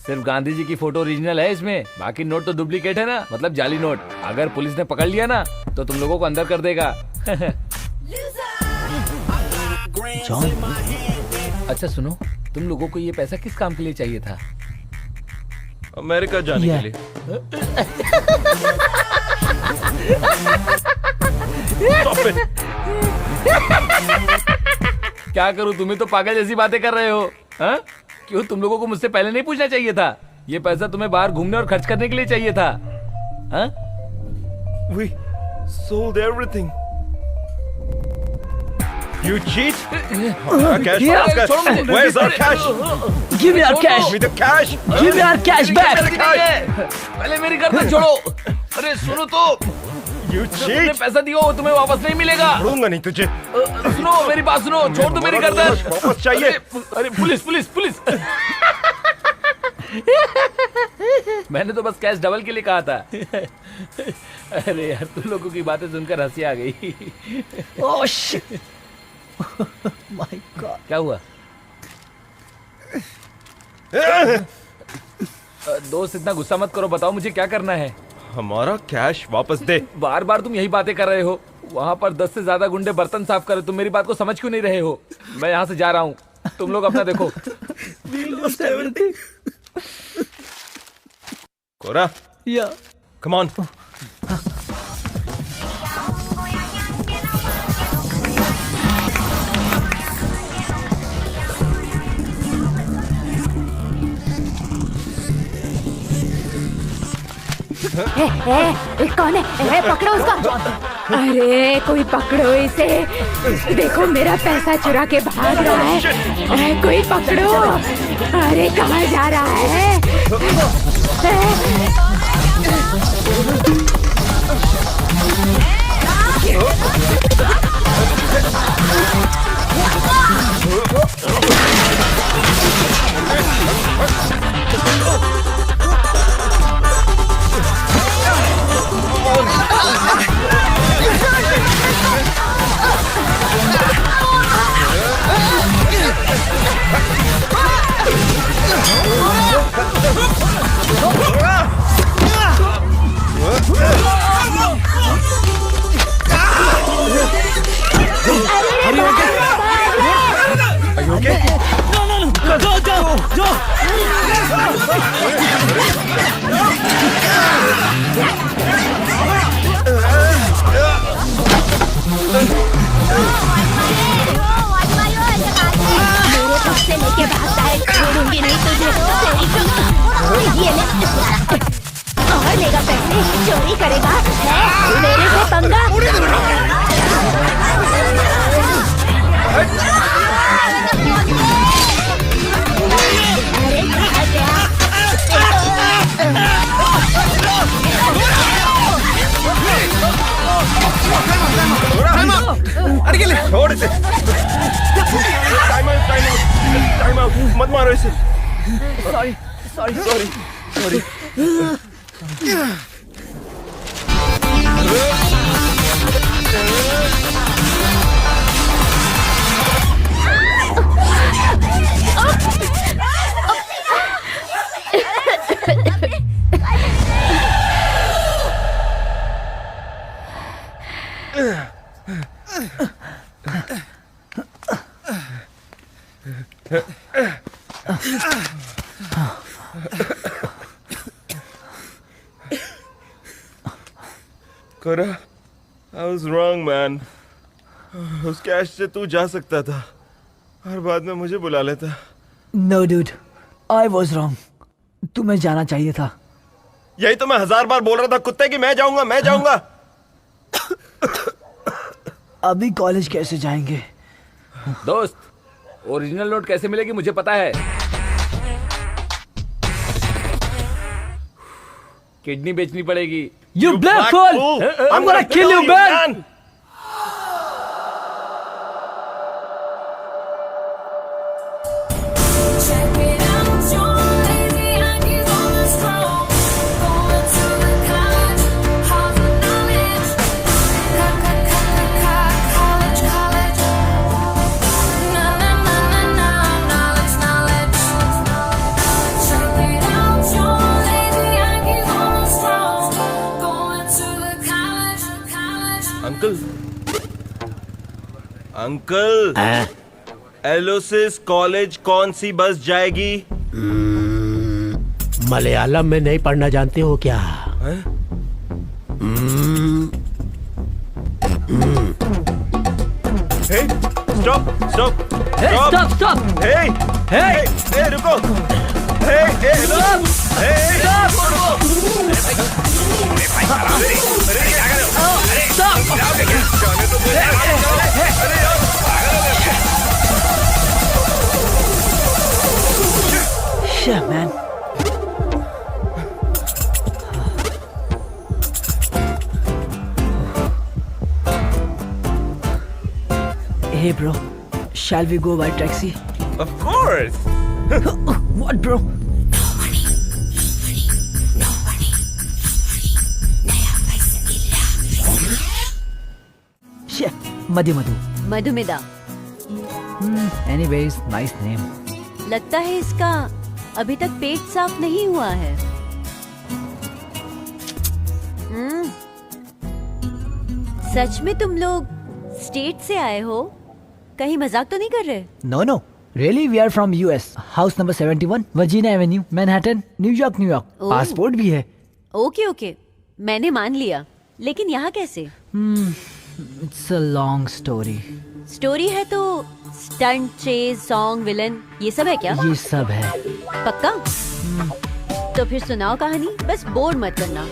सिर्फ गांधी जी की फोटो ओरिजिनल है इसमें, बाकी नोट तो डुप्लीकेट है ना, मतलब जाली नोट। अगर पुलिस ने पकड़ लिया ना तो तुम लोगों को अंदर कर देगा। जॉन, अच्छा सुनो, तुम लोगों को ये पैसा किस काम के लिए चाहिए था? अमेरिका जाने के लिए। Stop it. क्या करूं, तुम्हें तो पागल जैसी बातें कर रहे हो। हाँ? क्यों, तुम लोगों को मुझसे पहले नहीं पूछना चाहिए था? ये पैसा तुम्हें बाहर घूमने और खर्च करने के लिए चाहिए था। हाँ? We sold everything. You cheat? Cash, cash. Where's our cash? give me our cash. Give me the cash. Give me our cash back. पहले मेरी गर्दन छोड़ो। अरे सुनो तो, You तुमने cheat. पैसा दिया वो तुम्हें वापस नहीं मिलेगा। छोड़ूंगा नहीं तुझे। सुनो मेरी बात सुनो, छोड़ दो मेरी गर्दन। वापस चाहिए। अरे पुलिस पुलिस पुलिस। मैंने तो बस कैश डबल के लिए कहा था। अरे यार, तुम लोगों की बातें सुनकर हंसी आ गई। Oh shit. My God. क्या हुआ? दोस्त इतना गुस्सा मत करो, बताओ मुझे क्या करना है? हमारा कैश वापस दे। बार बार तुम यही बातें कर रहे हो। वहाँ पर 10 से ज्यादा गुंडे बर्तन साफ कर रहे, तुम मेरी बात को समझ क्यों नहीं रहे हो? मैं यहाँ से जा रहा हूँ, तुम लोग अपना देखो। कोरा, Yeah. come on. कौन है? पकड़ो उसको। अरे कोई पकड़ो इसे। देखो मेरा पैसा चुरा के भाग रहा है। कोई पकड़ो। अरे कहाँ जा रहा है? से लेके भागता है, छोड़ूंगी नहीं तुझे। ये ले और लेगा पैसे, चोरी करेगा है? Sorry sorry sorry sorry Cora, I was wrong, man. उस कैश से तू जा सकता था और बाद में मुझे बुला लेता. No dude, I was wrong. तुम्हें जाना चाहिए था. यही तो मैं 1000 बार बोल रहा था कुत्ते की, मैं जाऊंगा. अभी कॉलेज कैसे जाएंगे? दोस्त, ओरिजिनल नोट कैसे मिलेगी मुझे पता है. किडनी बेचनी पड़ेगी. You black fool! I'm gonna kill you, man! Check it out, your lazy Yankees on the stroll. Going to the college, halls of knowledge. College. Na na na na na, knowledge. Check it out, your lazy Yankees on the stroll. Going to the college. Uncle Aloysius college कौन सी बस जाएगी? मलयालम में नहीं पढ़ना जानते हो क्या? Stop हे रुको. Shit, man. Hey, bro. Shall we go by taxi? Of course. What, bro? Shit, Madhu. Madhumita. Anyways, nice name. लगता है इसका अभी तक पेट साफ नहीं हुआ है. सच में तुम लोग स्टेट से आए हो? कहीं मजाक तो नहीं कर रहे? No. Really, we are from US. House number 71, Virginia Avenue, Manhattan, New York. Oh. Passport भी है. ओके. मैंने मान लिया. लेकिन यहाँ कैसे? It's a long story. Story है तो स्टंट, चेज, सॉन्ग, विलन ये सब है क्या? ये सब है. पक्का? तो फिर सुनाओ कहानी, बस बोर मत करना.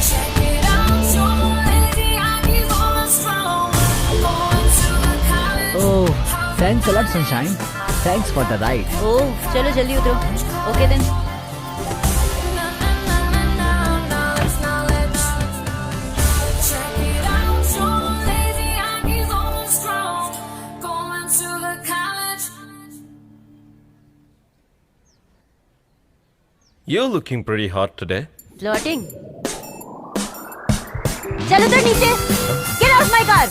Check it out, your lazy Yankees on the stroll. Going to the college. Oh, thanks a lot, sunshine. Thanks for the ride. ओह, चलो जल्दी उतरो. Okay then. Check it out, your lazy Yankees on the stroll. Going to the college. You're looking pretty hot today. Flirting. चलो तो नीचे. Get out my car.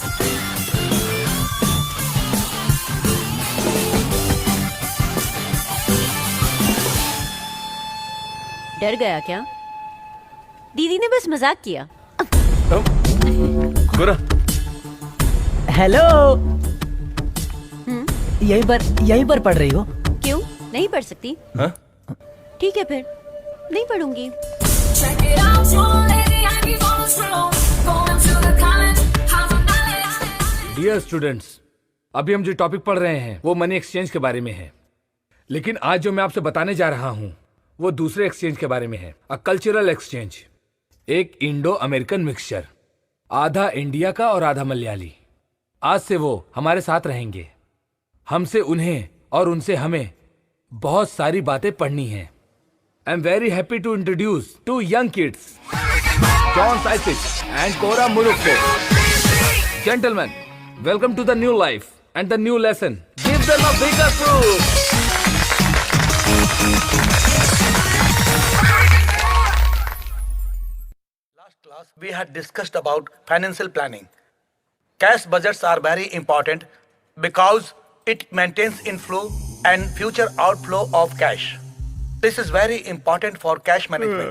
डर गया क्या? दीदी ने बस मजाक किया. कोरा, हेलो. यहीं पर पढ़ रही हो? क्यों नहीं पढ़ सकती? हाँ? ठीक है फिर नहीं पढ़ूंगी. Check it out, your lazy Yankees on the stroll. Going to the college. House of knowledge. Dear students, अभी हम जो टॉपिक पढ़ रहे हैं वो मनी एक्सचेंज के बारे में है. लेकिन आज जो मैं आपसे बताने जा रहा हूं वो दूसरे एक्सचेंज के बारे में है. A cultural exchange. एक इंडो अमेरिकन मिक्सचर. आधा इंडिया का और आधा मलयाली. आज से वो हमारे साथ रहेंगे. हमसे उन्हें और उनसे हमें बहुत सारी बातें पढ़नी हैं. I am very happy to introduce 2 young kids, John Saisik and Cora Murukko. Gentlemen, welcome to the new life and the new lesson. Give them a big applause. Last class we had discussed about financial planning. Cash budgets are very important because it maintains inflow and future outflow of cash. This is very important for cash management.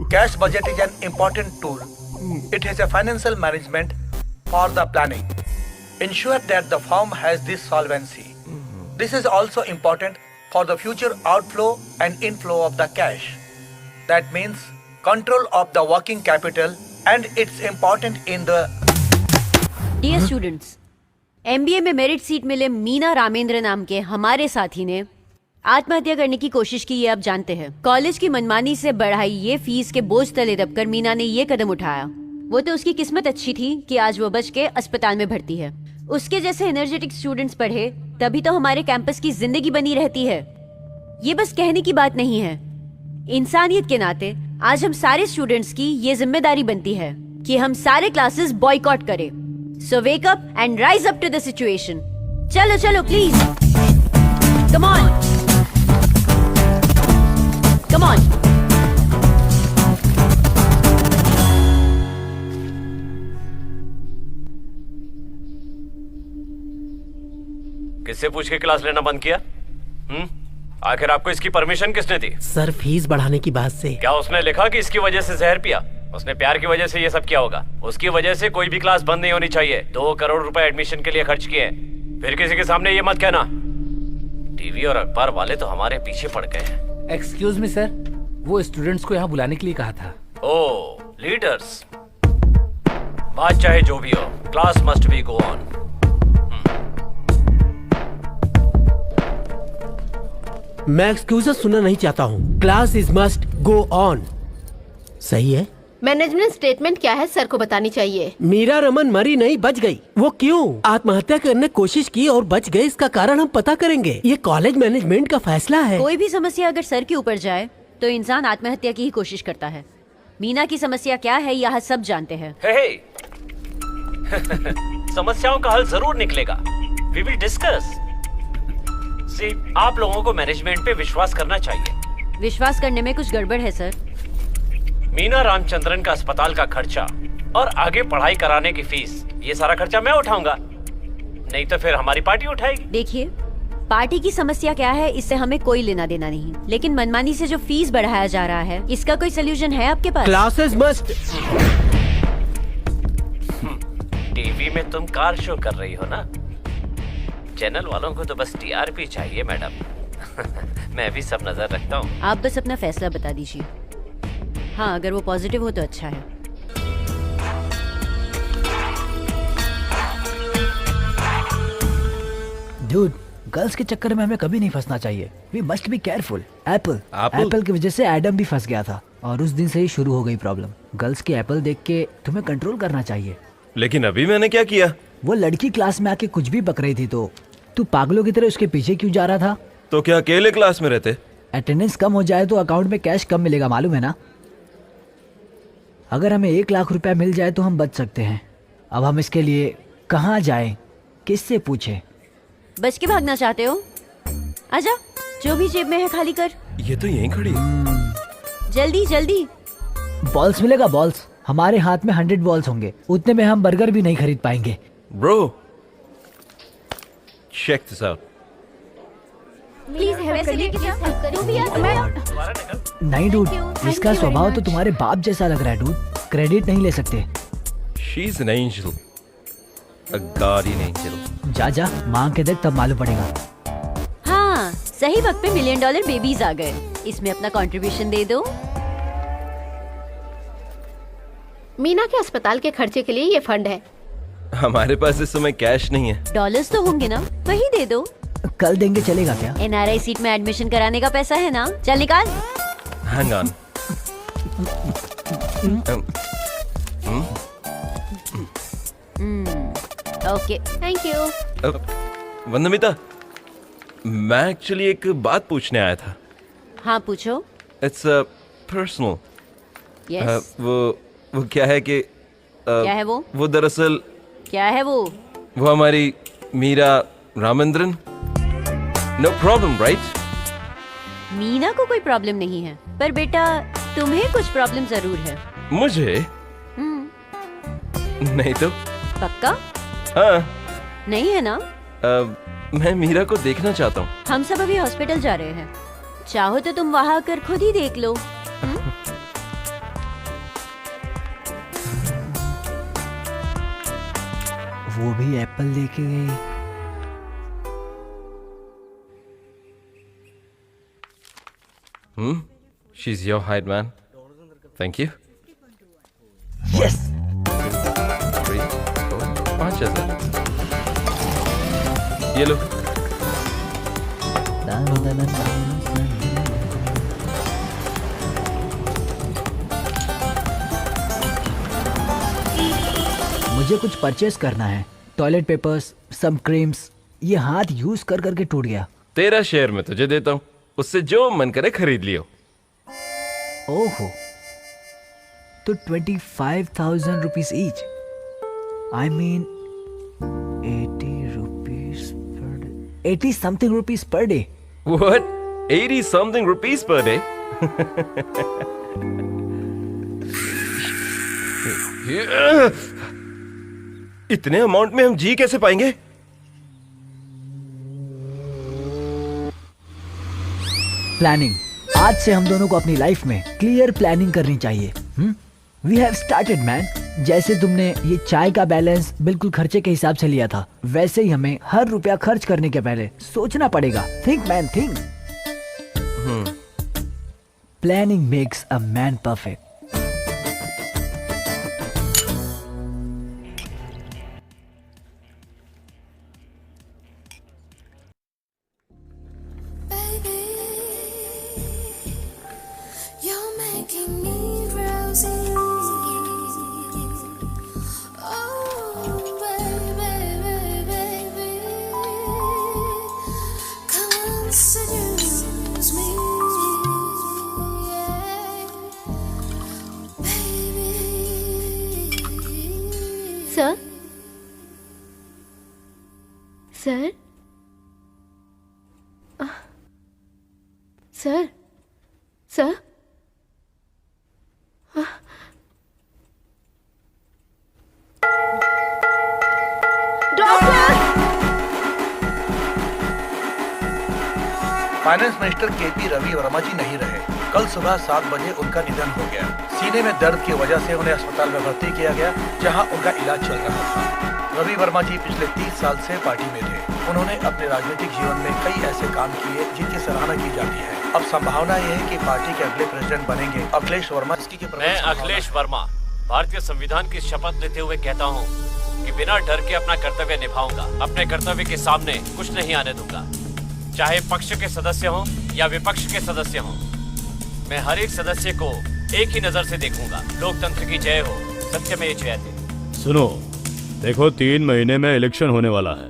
Cash budget is an important tool. It is a financial management for the planning. Ensure that the firm has this solvency. This is also important for the future outflow and inflow of the cash. That means control of the working capital, and it's important in the dear students, MBA में merit seat मिले मीना रामेंद्र नाम के हमारे साथी ने आत्महत्या करने की कोशिश की, ये आप जानते हैं। कॉलेज की मनमानी से बढ़ाई ये फीस के बोझ तले दबकर मीना ने ये कदम उठाया। वो तो उसकी किस्मत अच्छी थी कि आज वो बच के अस्पताल में भर्ती है। उसके जैसे एनर्जेटिक स्टूडेंट्स पढ़े तभी तो हमारे कैंपस की जिंदगी बनी रहती है। ये बस कहने की बात नहीं है, इंसानियत के नाते आज हम सारे स्टूडेंट्स की ये जिम्मेदारी बनती है कि हम सारे क्लासेस बॉयकॉट करें। So wake up and rise up to the situation. चलो चलो please, come on come on. किससे पूछ के क्लास लेना बंद किया? आखिर आपको इसकी परमिशन किसने दी? सर फीस बढ़ाने की बात से। क्या उसने लिखा कि इसकी वजह से जहर पिया? उसने प्यार की वजह से ये सब किया होगा। उसकी वजह से कोई भी क्लास बंद नहीं होनी चाहिए। 2 करोड़ रुपए एडमिशन के लिए खर्च किए, फिर किसी के सामने ये मत कहना। टीवी और अखबार वाले तो हमारे पीछे पड़ गए हैं। एक्सक्यूज मी सर, वो स्टूडेंट्स को यहाँ बुलाने के लिए कहा था। ओ लीडर्स, बात चाहे जो भी हो, class must be go on. मैं एक्सक्यूजेस सुनना नहीं चाहता हूँ। Class is must go on. सही है। मैनेजमेंट स्टेटमेंट क्या है सर को बतानी चाहिए। मीरा रमन मरी नहीं, बच गई। वो क्यों आत्महत्या करने कोशिश की और बच गए, इसका कारण हम पता करेंगे। ये कॉलेज मैनेजमेंट का फैसला है। कोई भी समस्या अगर सर के ऊपर जाए तो इंसान आत्महत्या की ही कोशिश करता है। मीना की समस्या क्या है यहाँ सब जानते हैं। हे समस्याओं का हल जरूर निकलेगा। We will discuss. सी, आप लोगों को मैनेजमेंट पे विश्वास करना चाहिए। विश्वास करने में कुछ गड़बड़ है सर। मीना रामचंद्रन का अस्पताल का खर्चा और आगे पढ़ाई कराने की फीस, ये सारा खर्चा मैं उठाऊंगा, नहीं तो फिर हमारी पार्टी उठाएगी। देखिए, पार्टी की समस्या क्या है इससे हमें कोई लेना देना नहीं, लेकिन मनमानी से जो फीस बढ़ाया जा रहा है इसका कोई सोल्यूशन है आपके पास? Classes must. टीवी में तुम कार शो कर रही हो ना, चैनल वालों को तो बस टीआरपी चाहिए मैडम। मैं भी सब नजर रखता हूँ। आप बस अपना फैसला बता दीजिए। हाँ, अगर वो पॉजिटिव हो तो अच्छा है। डूड, गर्ल्स के चक्कर में हमें कभी नहीं फंसना चाहिए। We must be careful. Apple की वजह से एडम भी फंस गया था और उस दिन से ही शुरू हो गई प्रॉब्लम। गर्ल्स की एप्पल देख के तुम्हें कंट्रोल करना चाहिए। लेकिन अभी मैंने क्या किया? वो लड़की क्लास में आके कुछ भी बक रही थी तो तू पागलों की तरह उसके पीछे क्यों जा रहा था? तो क्या अकेले क्लास में रहते? अटेंडेंस कम हो जाए तो अकाउंट में कैश कम मिलेगा, मालूम है ना? अगर हमें 1 लाख रुपया मिल जाए तो हम बच सकते हैं। अब हम इसके लिए कहाँ जाएं? किससे पूछें? बच के भागना चाहते हो? आजा, जो भी जेब में है खाली कर। ये तो यहीं खड़ी है। जल्दी जल्दी। बॉल्स मिलेगा? बॉल्स हमारे हाथ में 100 बॉल्स होंगे, उतने में हम बर्गर भी नहीं खरीद पाएंगे। Bro, check this out. Please help करिए। तू भी यार। नहीं डूड, इसका स्वभाव तो तुम्हारे बाप जैसा लग रहा है डूड। क्रेडिट नहीं ले सकते। She is an angel, a guardian angel. जा जा, मांग के देख, तब मालूम पड़ेगा। हाँ, सही वक्त पे $1 मिलियन बेबीज आ गए। इसमें अपना कंट्रीब्यूशन दे दो। मीना के अस्पताल के खर्चे के लिए ये फंड है। हमारे पास इस समय कैश नहीं है। डॉलर्स तो होंगे ना, वही दे दो। कल देंगे, चलेगा क्या? एनआरआई सीट में एडमिशन कराने का पैसा है ना, चल निकाल। Hang on. Okay, thank you. Vandamita, मैं एक्चुअली एक बात पूछने आया था। हाँ पूछो। It's personal. यस। वो क्या है कि क्या है वो? वो दरअसल क्या है वो? वो हमारी Meera Ramendran. No problem right? Meena को कोई प्रॉब्लम नहीं है, पर बेटा तुम्हें कुछ प्रॉब्लम जरूर है। मुझे नहीं तो पक्का? हाँ। नहीं है ना? मैं मीरा को देखना चाहता हूँ। हम सब अभी हॉस्पिटल जा रहे हैं, चाहो तो तुम वहाँ आकर खुद ही देख लो। वो भी एप्पल लेके गई। She's your height, man. Thank you. Yes. 3, 4, 5,000. ये लो। मुझे कुछ परचेस करना है। टॉयलेट पेपर्स, सम क्रीम्स। ये हाथ यूज कर करके टूट गया। तेरा शेयर मैं तुझे देता हूँ, उससे जो मन करे खरीद लियो। ओहो, तो 25,000 rupees each. I mean 80 rupees per day. 80 something rupees per day. What? 80 something rupees per day? इतने अमाउंट में हम जी कैसे पाएंगे? प्लानिंग। आज से हम दोनों को अपनी लाइफ में क्लियर प्लानिंग करनी चाहिए। We have started man. जैसे तुमने ये चाय का बैलेंस बिल्कुल खर्चे के हिसाब से लिया था, वैसे ही हमें हर रुपया खर्च करने के पहले सोचना पड़ेगा। Think man, think. Planning makes a man perfect. You're making me drowsy. Oh, baby, baby, come on, seduce me, baby. Sir, sir, sir, sir, finance minister KP Ravi Varma ji नहीं रहे। कल सुबह 7 बजे उनका निधन हो गया। सीने में दर्द की वजह से उन्हें अस्पताल में भर्ती किया गया, जहां उनका इलाज चल रहा था। रवि वर्मा जी पिछले 30 साल से पार्टी में थे। उन्होंने अपने राजनीतिक जीवन में कई ऐसे काम किए जिनकी सराहना की जाती है। अब संभावना यह है कि पार्टी के अगले प्रेसिडेंट बनेंगे अखिलेश वर्मा। मैं अखिलेश वर्मा भारतीय संविधान की शपथ लेते हुए कहता हूँ कि बिना डर के अपना कर्तव्य निभाऊंगा। अपने कर्तव्य के सामने कुछ नहीं आने दूंगा, चाहे पक्ष के सदस्य हों या विपक्ष के सदस्य हों। मैं हर एक सदस्य को एक ही नजर से देखूंगा। लोकतंत्र की जय हो, सत्यमेव जयते। सुनो, देखो 3 महीने में इलेक्शन होने वाला है।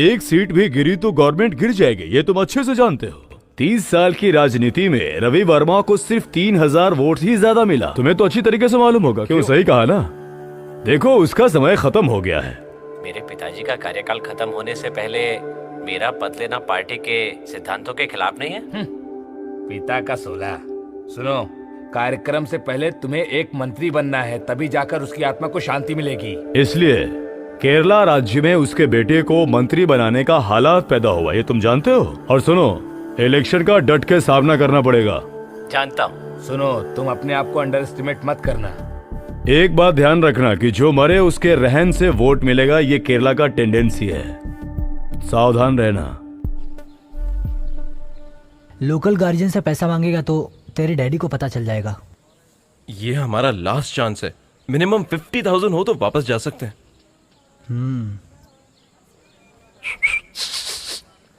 एक सीट भी गिरी तो गवर्नमेंट गिर जाएगी, ये तुम अच्छे से जानते हो। 30 साल की राजनीति में रवि वर्मा को सिर्फ 3,000 वोट ही ज्यादा मिला। तुम्हें तो अच्छी तरीके से मालूम होगा। क्यों? सही कहा ना। देखो, उसका समय खत्म हो गया है। मेरे पिताजी का कार्यकाल खत्म होने से पहले मेरा पद लेना पार्टी के सिद्धांतों के खिलाफ नहीं है। पिता का 16। सुनो, कार्यक्रम से पहले तुम्हें एक मंत्री बनना है, तभी जाकर उसकी आत्मा को शांति मिलेगी। इसलिए केरला राज्य में उसके बेटे को मंत्री बनाने का हालात पैदा हुआ, ये तुम जानते हो। और सुनो, इलेक्शन का डट के सामना करना पड़ेगा। जानता हूँ। सुनो, तुम अपने आप को अंडर एस्टिमेट मत करना। एक बात ध्यान रखना कि जो मरे उसके रहन से वोट मिलेगा, ये केरला का टेंडेंसी है। सावधान रहना। लोकल गार्जियन से पैसा मांगेगा तो तेरे डैडी को पता चल जाएगा। ये हमारा लास्ट चांस है। मिनिमम 50,000 हो तो वापस जा सकते हैं।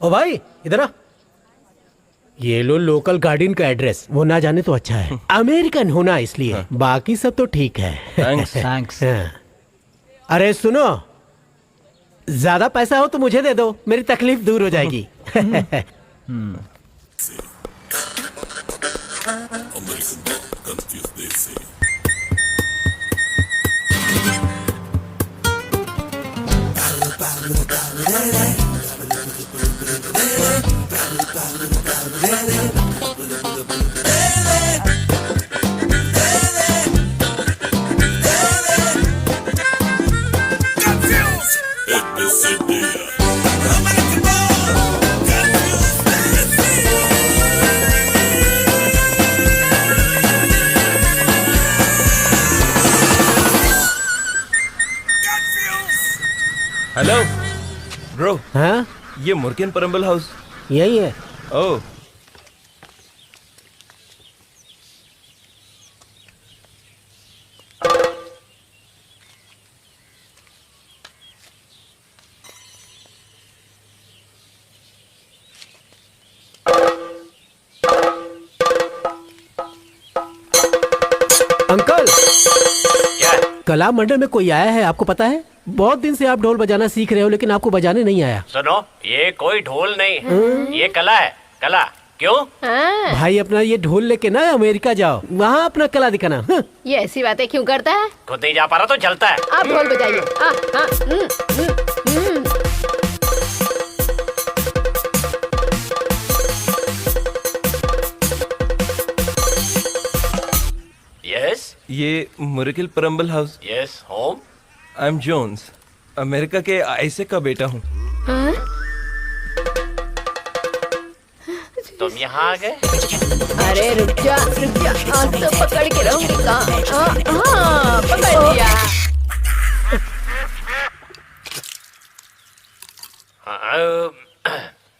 ओ भाई, इधर आ। ये लो लोकल गार्डियन का एड्रेस। वो ना जाने तो अच्छा है। अमेरिकन होना इसलिए, बाकी सब तो ठीक है। थैंक्स। थैंक्स। अरे सुनो, ज्यादा पैसा हो तो मुझे दे दो, मेरी तकलीफ दूर हो जाएगी। ये मुर्गिन परम्बल हाउस यही है। ओह अंकल, क्या है? कला मंडल में कोई आया है, आपको पता है? बहुत दिन से आप ढोल बजाना सीख रहे हो, लेकिन आपको बजाने नहीं आया। सुनो, ये कोई ढोल नहीं, ये कला है, कला। क्यों? भाई अपना ये ढोल लेके ना अमेरिका जाओ, वहाँ अपना कला दिखाना। ये ऐसी बातें क्यों करता है? खुद नहीं जा पा रहा तो चलता है। आप ढोल बजाइए। यस ये Murgil Parambal house. Yes home. I am Jones, America के आइसे का बेटा हूँ। तुम यहाँ आ गए? अरे रुक जा आज तो पकड़ के रहूंगी हाँ पकड़ लिया।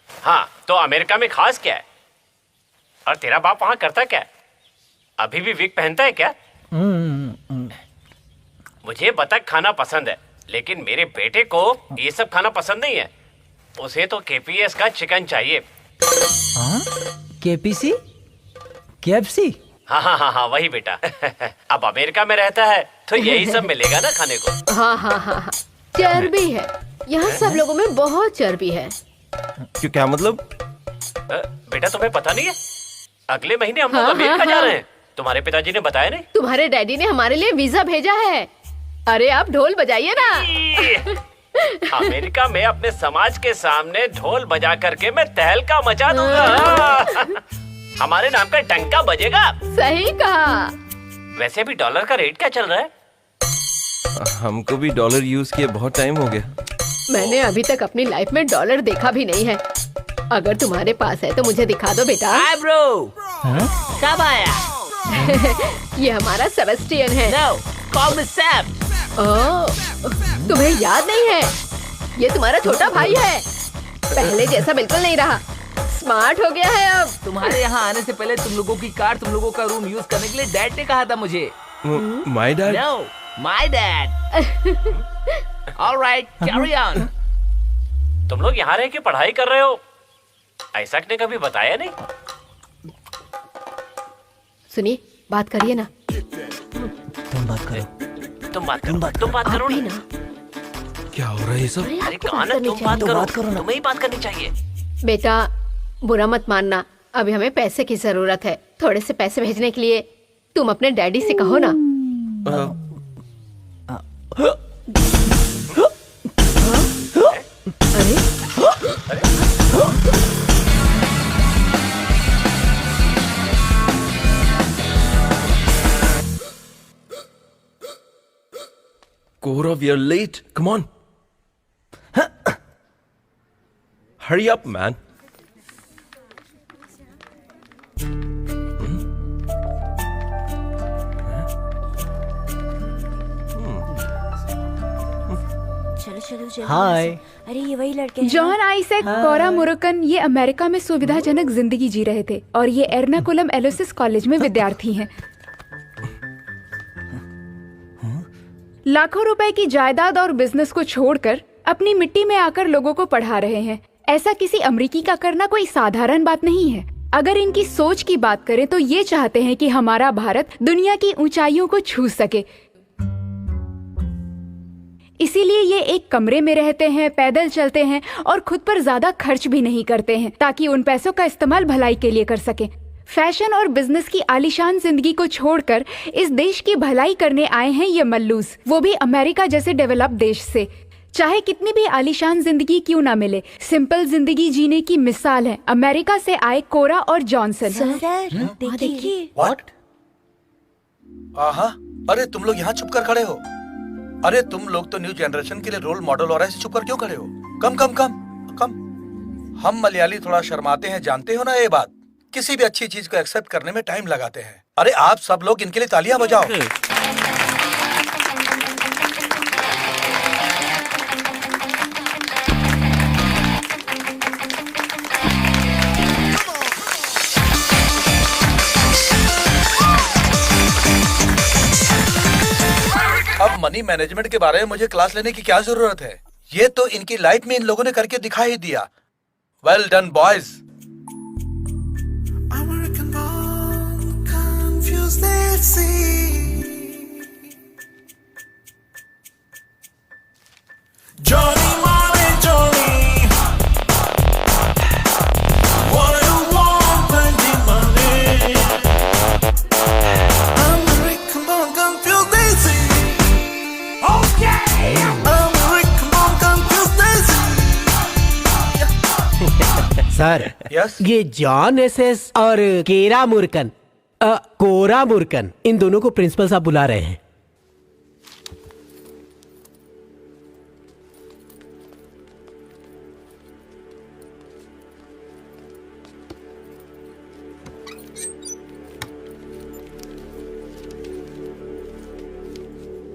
हाँ, तो अमेरिका में खास क्या है? और तेरा बाप वहाँ करता क्या है? अभी भी विग पहनता है क्या? मुझे बतख खाना पसंद है, लेकिन मेरे बेटे को ये सब खाना पसंद नहीं है। उसे तो केपीएस का चिकन चाहिए। KPC, KFC. हाँ वही बेटा। अब अमेरिका में रहता है तो यही सब मिलेगा ना खाने को। हाँ चर्बी है यहाँ, सब लोगों में बहुत चर्बी है। क्यों, क्या मतलब? बेटा तुम्हें पता नहीं है, अगले महीने हम लोग अमेरिका जा रहे हैं। तुम्हारे पिताजी ने बताया नहीं? तुम्हारे डैडी ने हमारे लिए वीजा भेजा है। अरे आप ढोल बजाइए ना। अमेरिका में अपने समाज के सामने ढोल बजा करके मैं तहलका मचा दूंगा। हमारे नाम का डंका बजेगा। सही कहा। वैसे भी डॉलर का रेट क्या चल रहा है? हमको भी डॉलर यूज किए बहुत टाइम हो गया। मैंने अभी तक अपनी लाइफ में डॉलर देखा भी नहीं है। अगर तुम्हारे पास है तो मुझे दिखा दो बेटा। हाय ब्रो, कब आया? ये हमारा सेबेस्टियन है। No, call me Sam. तुम्हें याद नहीं है? ये तुम्हारा छोटा भाई है। पहले जैसा बिल्कुल नहीं रहा, स्मार्ट हो गया है अब। तुम्हारे यहाँ आने से पहले तुम लोगों की कार, तुम लोगों का रूम यूज करने के लिए डैड ने कहा था मुझे। My dad? No, my dad. All right, carry on. तुम लोग यहाँ रह के पढ़ाई कर रहे हो, ऐसा ने कभी बताया नहीं? सुनिए, बात करिए ना। तुम बात करो। तुम बात करो ना। क्या हो रहा है ये सब? अरे कौन है? तुम बात करो ना। तुम्हें ही बात करनी चाहिए। बेटा बुरा मत मानना, अभी हमें पैसे की जरूरत है। थोड़े से पैसे भेजने के लिए तुम अपने डैडी से कहो ना। Cora, we are late. Come on. Hurry up, man. हाय। अरे ये वही लड़के। जॉन आइजैक कोरा मुरुगन ये अमेरिका में सुविधाजनक जिंदगी जी रहे थे और ये एर्नाकुलम एलोसिस कॉलेज में विद्यार्थी हैं। लाखों रुपए की जायदाद और बिजनेस को छोड़कर अपनी मिट्टी में आकर लोगों को पढ़ा रहे हैं। ऐसा किसी अमेरिकी का करना कोई साधारण बात नहीं है। अगर इनकी सोच की बात करें तो ये चाहते हैं कि हमारा भारत दुनिया की ऊंचाइयों को छू सके। इसीलिए ये एक कमरे में रहते हैं, पैदल चलते हैं और खुद पर ज्यादा खर्च भी नहीं करते हैं ताकि उन पैसों का इस्तेमाल भलाई के लिए कर सकें। फैशन और बिजनेस की आलीशान जिंदगी को छोड़कर इस देश की भलाई करने आए हैं ये मल्लूस, वो भी अमेरिका जैसे डेवलप देश से। चाहे कितनी भी आलीशान जिंदगी क्यों ना मिले, सिंपल जिंदगी जीने की मिसाल है अमेरिका से आए कोरा और जॉनसन। सर देखिए। व्हाट? अरे तुम लोग यहाँ चुप कर खड़े हो। अरे तुम लोग तो न्यू जनरेशन के लिए रोल मॉडल और ऐसे चुप कर क्यों खड़े हो? कम कम कम कम। हम मलयाली थोड़ा शर्माते हैं, जानते हो ना ये बात। किसी भी अच्छी चीज को एक्सेप्ट करने में टाइम लगाते हैं। अरे आप सब लोग इनके लिए तालियां बजाओ। मनी मैनेजमेंट के बारे में मुझे क्लास लेने की क्या जरूरत है? ये तो इनकी लाइफ में इन लोगों ने करके दिखा ही दिया। Well done boys. Johnny money, Johnny. What do you want, plenty money? I'm Rick, come on, confuse Daisy. Okay. I'm Rick, come on, confuse Daisy. Sir Yes? ये जॉन एसएस और केरा मुर्कन कोरा मुर्कन इन दोनों को प्रिंसिपल साहब बुला रहे हैं।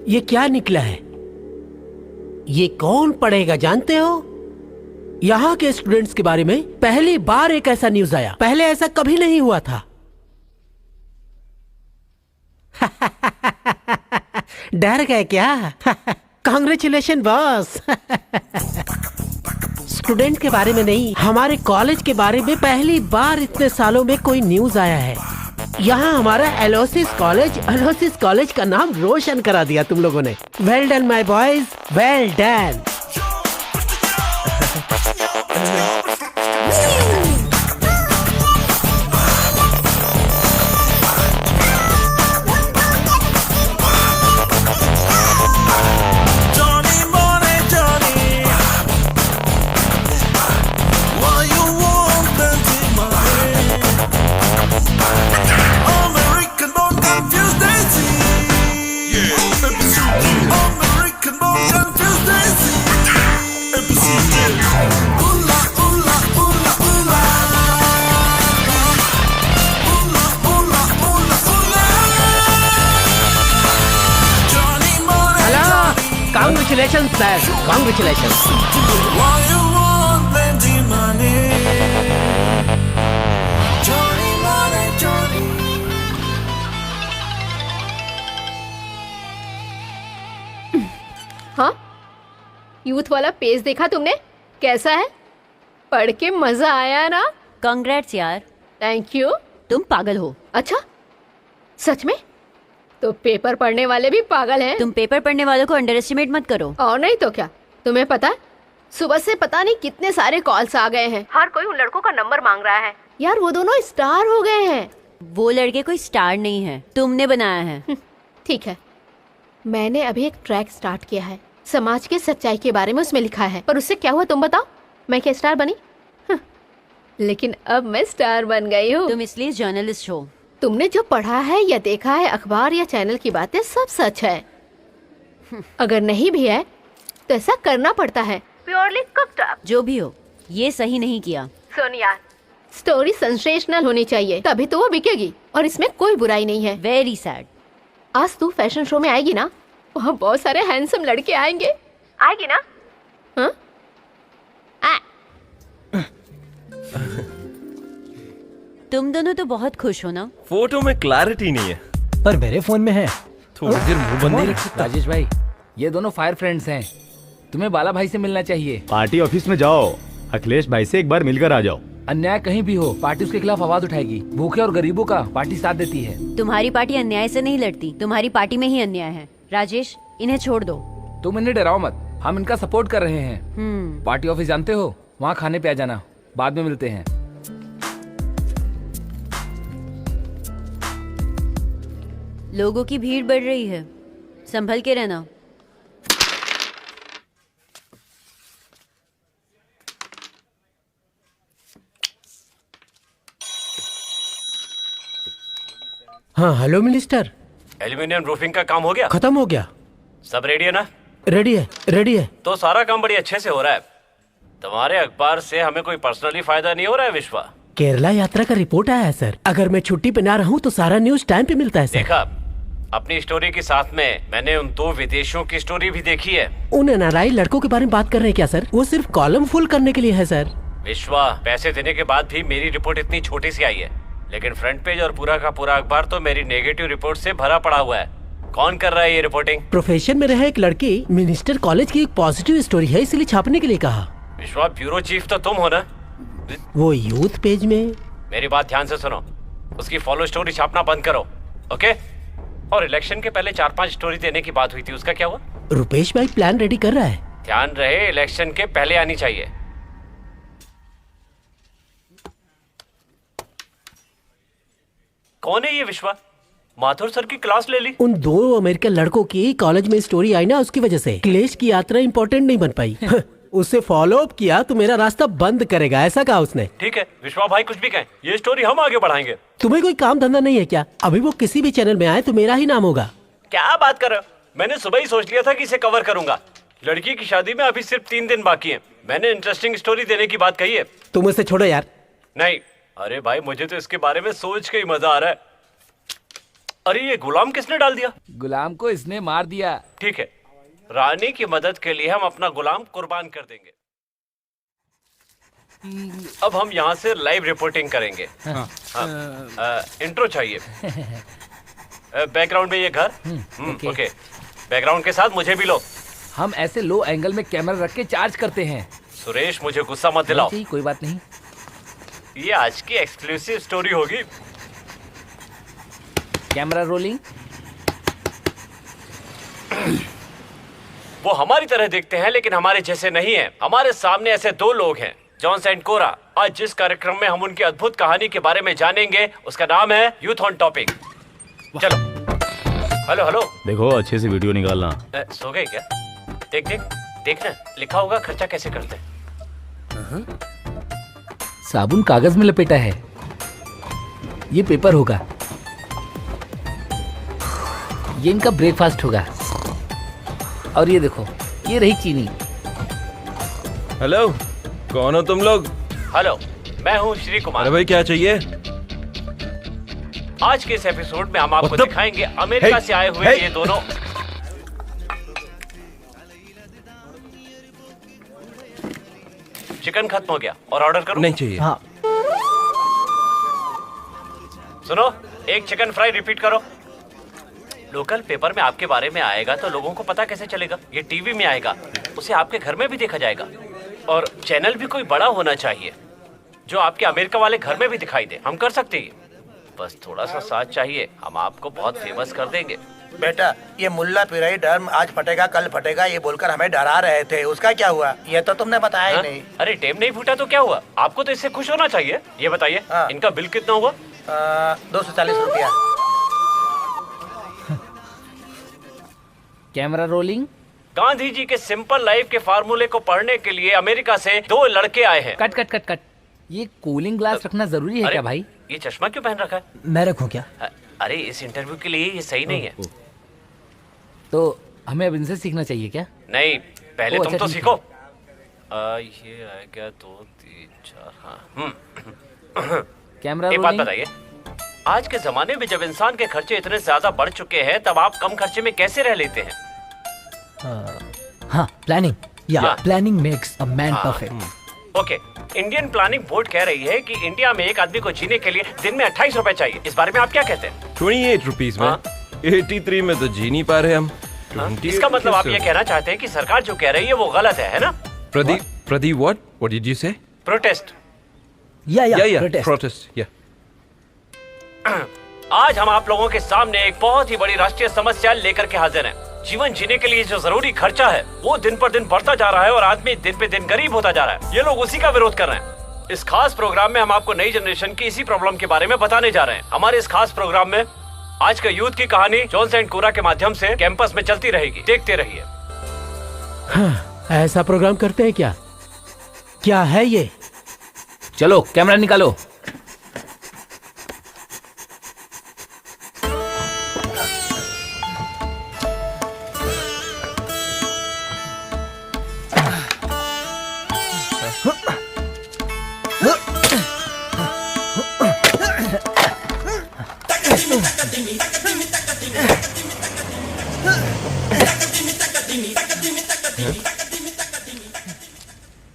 ये क्या निकला है? ये कौन पढ़ेगा जानते हो? यहाँ के स्टूडेंट्स के बारे में पहली बार एक ऐसा न्यूज आया, पहले ऐसा कभी नहीं हुआ था। डर गए क्या? Congratulation boss. स्टूडेंट के बारे में नहीं, हमारे कॉलेज के बारे में पहली बार इतने सालों में कोई न्यूज आया है। यहाँ हमारा एलोसिस कॉलेज का नाम रोशन करा दिया तुम लोगों ने। Well done my boys, well done. Johnny money, Johnny. What you want, plenty money? American born, confused Daisy. Yeah, American born, confused Daisy. Oola, oola, oola, oola. Oola, oola, oola, oola. Johnny money, hello, Johnny. Congratulation sir, congratulation. Why you want plenty money? Johnny money, Johnny. हाँ, youth वाला page देखा तुमने? कैसा है? पढ़ के मजा आया ना? कांग्रेट्स यार। Thank you. तुम पागल हो। अच्छा, सच में? तो पेपर पढ़ने वाले भी पागल हैं। तुम पेपर पढ़ने वालों को अंडर एस्टिमेट मत करो। और नहीं तो क्या? तुम्हें पता है, सुबह से पता नहीं कितने सारे कॉल्स आ गए हैं। हर कोई उन लड़कों का नंबर मांग रहा है। यार वो दोनों स्टार हो गए हैं। वो लड़के कोई स्टार नहीं है, तुमने बनाया है। ठीक है, मैंने अभी एक ट्रैक स्टार्ट किया है, समाज के सच्चाई के बारे में उसमें लिखा है। पर उससे क्या हुआ तुम बताओ? मैं क्या स्टार बनी? लेकिन अब मैं स्टार बन गई हूँ। तुम इसलिए जर्नलिस्ट हो। तुमने जो पढ़ा है या देखा है अखबार या चैनल की बातें सब सच है। अगर नहीं भी है तो ऐसा करना पड़ता है। Purely cooked up. जो भी हो, ये सही नहीं किया। सुन यार, स्टोरी सेंसेशनल होनी चाहिए, तभी तो वो बिकेगी। और इसमें कोई बुराई नहीं है। Very sad. आज तू फैशन शो में आएगी ना, वहाँ बहुत सारे हैंडसम लड़के आएंगे। आएगी ना? हाँ? तुम दोनों तो बहुत खुश हो ना? फोटो में क्लैरिटी नहीं है। पर मेरे फोन में है। थोड़ी देर मुंह बंद नहीं रख सकता? राजेश भाई, ये दोनों फायर फ्रेंड्स हैं। तुम्हें बाला भाई से मिलना चाहिए। पार्टी ऑफिस में जाओ, अखिलेश भाई से एक बार मिलकर आ जाओ। अन्याय कहीं भी हो, पार्टी उसके खिलाफ आवाज उठाएगी। भूखे और गरीबों का पार्टी साथ देती है। तुम्हारी पार्टी अन्याय से नहीं लड़ती, तुम्हारी पार्टी में ही अन्याय है। राजेश, इन्हें छोड़ दो। तुम इन्हें डराओ मत, हम इनका सपोर्ट कर रहे हैं। पार्टी ऑफिस जानते हो, वहाँ खाने पे आ जाना, बाद में मिलते हैं। लोगों की भीड़ बढ़ रही है, संभल के रहना। हाँ हेलो मिनिस्टर। एल्यूमिनियम रूफिंग का काम हो गया? खत्म हो गया। सब रेडी है ना? रेडी है, रेडी है। तो सारा काम बड़ी अच्छे से हो रहा है। तुम्हारे अखबार से हमें कोई पर्सनली फायदा नहीं हो रहा है विश्वा? केरला यात्रा का रिपोर्ट आया है सर। अगर मैं छुट्टी पे ना रहूं तो सारा न्यूज टाइम पे मिलता है सर। देखा, अपनी स्टोरी के साथ में मैंने उन 2 विदेशियों की स्टोरी भी देखी है। उन एनआरआई लड़कों के बारे में बात कर रहे हैं क्या सर? वो सिर्फ कॉलम फुल करने के लिए है सर। विश्वा, पैसे देने के बाद भी मेरी रिपोर्ट इतनी छोटी सी आई है, लेकिन फ्रंट पेज और पूरा का पूरा अखबार तो मेरी नेगेटिव रिपोर्ट से भरा पड़ा हुआ है। कौन कर रहा है ये रिपोर्टिंग? प्रोफेशन में रहे एक लड़की मिनिस्टर कॉलेज की एक पॉजिटिव स्टोरी है, इसलिए छापने के लिए कहा। विश्वा, ब्यूरो चीफ तो तुम हो ना? वो यूथ पेज में। मेरी बात ध्यान से सुनो, उसकी फॉलो स्टोरी छापना बंद करो, ओके? और इलेक्शन के पहले 4-5 स्टोरी देने की बात हुई थी, उसका क्या हुआ? रुपेश भाई प्लान रेडी कर रहा है। ध्यान रहे इलेक्शन के पहले आनी चाहिए। कौन है ये विश्वा? माथुर सर की क्लास ले ली? उन 2 अमेरिकन लड़कों की कॉलेज में स्टोरी आई ना, उसकी वजह से क्लेश की यात्रा इम्पोर्टेंट नहीं बन पाई। उससे फॉलो अप किया तो मेरा रास्ता बंद करेगा, ऐसा कहा उसने। ठीक है विश्वा भाई, कुछ भी कहें, ये स्टोरी हम आगे बढ़ाएंगे। तुम्हें कोई काम धंधा नहीं है क्या? अभी वो किसी भी चैनल में आए तो मेरा ही नाम होगा। क्या बात कर रहे हो? मैंने सुबह ही सोच लिया था कि इसे कवर करूंगा। लड़की की शादी में अभी सिर्फ 3 दिन बाकी हैं। मैंने इंटरेस्टिंग स्टोरी देने की बात कही है। तुम उसे छोड़ो यार। नहीं, अरे भाई मुझे तो इसके बारे में सोच के ही मजा आ रहा है। अरे ये गुलाम किसने डाल दिया? गुलाम को इसने मार दिया। ठीक है, रानी की मदद के लिए हम अपना गुलाम कुर्बान कर देंगे। अब हम यहाँ से लाइव रिपोर्टिंग करेंगे। इंट्रो चाहिए। बैकग्राउंड में ये घर। ओके, बैकग्राउंड के साथ मुझे भी लो। हम ऐसे लो एंगल में कैमरा रख के चार्ज करते हैं। सुरेश, मुझे गुस्सा मत दिलाओ। नहीं, कोई बात नहीं। ये आज की एक्सक्लूसिव स्टोरी होगी। Camera rolling. वो हमारी तरह दिखते हैं लेकिन हमारे जैसे नहीं हैं। हमारे सामने ऐसे 2 लोग हैं, जॉन्स एंड कोरा। आज जिस कार्यक्रम में हम उनकी अद्भुत कहानी के बारे में जानेंगे उसका नाम है यूथ ऑन टॉपिक। चलो। Hello hello. देखो अच्छे से वीडियो निकालना। सो गए क्या? देख देख देखना, लिखा होगा खर्चा कैसे करते हैं। साबुन कागज में लपेटा है, ये पेपर होगा, ये इनका ब्रेकफास्ट होगा, और ये देखो ये रही चीनी। हेलो, कौन हो तुम लोग? हेलो, मैं हूँ श्री कुमार। अरे भाई क्या चाहिए? आज के इस एपिसोड में हम आपको दिखाएंगे अमेरिका से आए हुए ये दोनों। चिकन खत्म हो गया और ऑर्डर करो? नहीं चाहिए। हाँ। सुनो, एक चिकन फ्राई रिपीट करो। लोकल पेपर में आपके बारे में आएगा तो लोगों को पता कैसे चलेगा? ये टीवी में आएगा, उसे आपके घर में भी देखा जाएगा। और चैनल भी कोई बड़ा होना चाहिए जो आपके अमेरिका वाले घर में भी दिखाई दे। हम कर सकते हैं, बस थोड़ा सा साथ चाहिए, हम आपको बहुत फेमस कर देंगे। बेटा, ये मुल्ला पिराई डर्म आज फटेगा कल फटेगा ये बोलकर हमें डरा रहे थे, उसका क्या हुआ? ये तो तुमने बताया ही नहीं। अरे टेम नहीं फूटा तो क्या हुआ? आपको तो इससे खुश होना चाहिए। ये बताइए इनका बिल कितना हुआ? 240 रुपया। Camera rolling. गांधी जी के सिंपल लाइफ के फार्मूले को पढ़ने के लिए अमेरिका से 2 लड़के आए हैं। Cut cut cut cut. ये कूलिंग ग्लास रखना जरूरी है क्या भाई? ये चश्मा क्यों पहन रखा है? मैं रखूं क्या? अरे इस इंटरव्यू के लिए ये सही नहीं है। तो हमें अब इनसे सीखना चाहिए क्या? नहीं, पहले तुम अच्छा, तो ठीक सीखो। ये आ गया 2 3 4। हाँ। कैमरा एक बात रोलिंग। बताइए, आज के जमाने में जब इंसान के खर्चे इतने ज्यादा बढ़ चुके हैं तब आप कम खर्चे में कैसे रह लेते हैं? हाँ, प्लानिंग। या हाँ। Planning makes a man perfect. Okay, Indian planning board कह रही है कि इंडिया में एक आदमी को जीने के लिए दिन में 28 रुपए चाहिए। इस बारे में आप क्या कहते हैं? 28 रुपीज में? 83 में तो जी नहीं पा रहे हम। इसका मतलब आप ये कहना चाहते हैं कि सरकार जो कह रही है वो गलत है ना? Pradeep, what did you say? Protest. या प्रोटेस्ट। आज हम आप लोगों के सामने एक बहुत ही बड़ी राष्ट्रीय समस्या लेकर के हाजिर हैं। जीवन जीने के लिए जो जरूरी खर्चा है वो दिन पर दिन बढ़ता जा रहा है और आदमी दिन पे दिन गरीब होता जा रहा है। ये लोग उसी का विरोध कर रहे हैं। इस खास प्रोग्राम में हम आपको नई जनरेशन की इसी प्रॉब्लम के बारे में बताने जा रहे हैं। हमारे इस खास प्रोग्राम में आज का यूथ की कहानी जॉन्स एंड कोरा के माध्यम से कैंपस में चलती रहेगी। देखते रहिए। हाँ, ऐसा प्रोग्राम करते हैं क्या? क्या है ये? चलो कैमरा निकालो।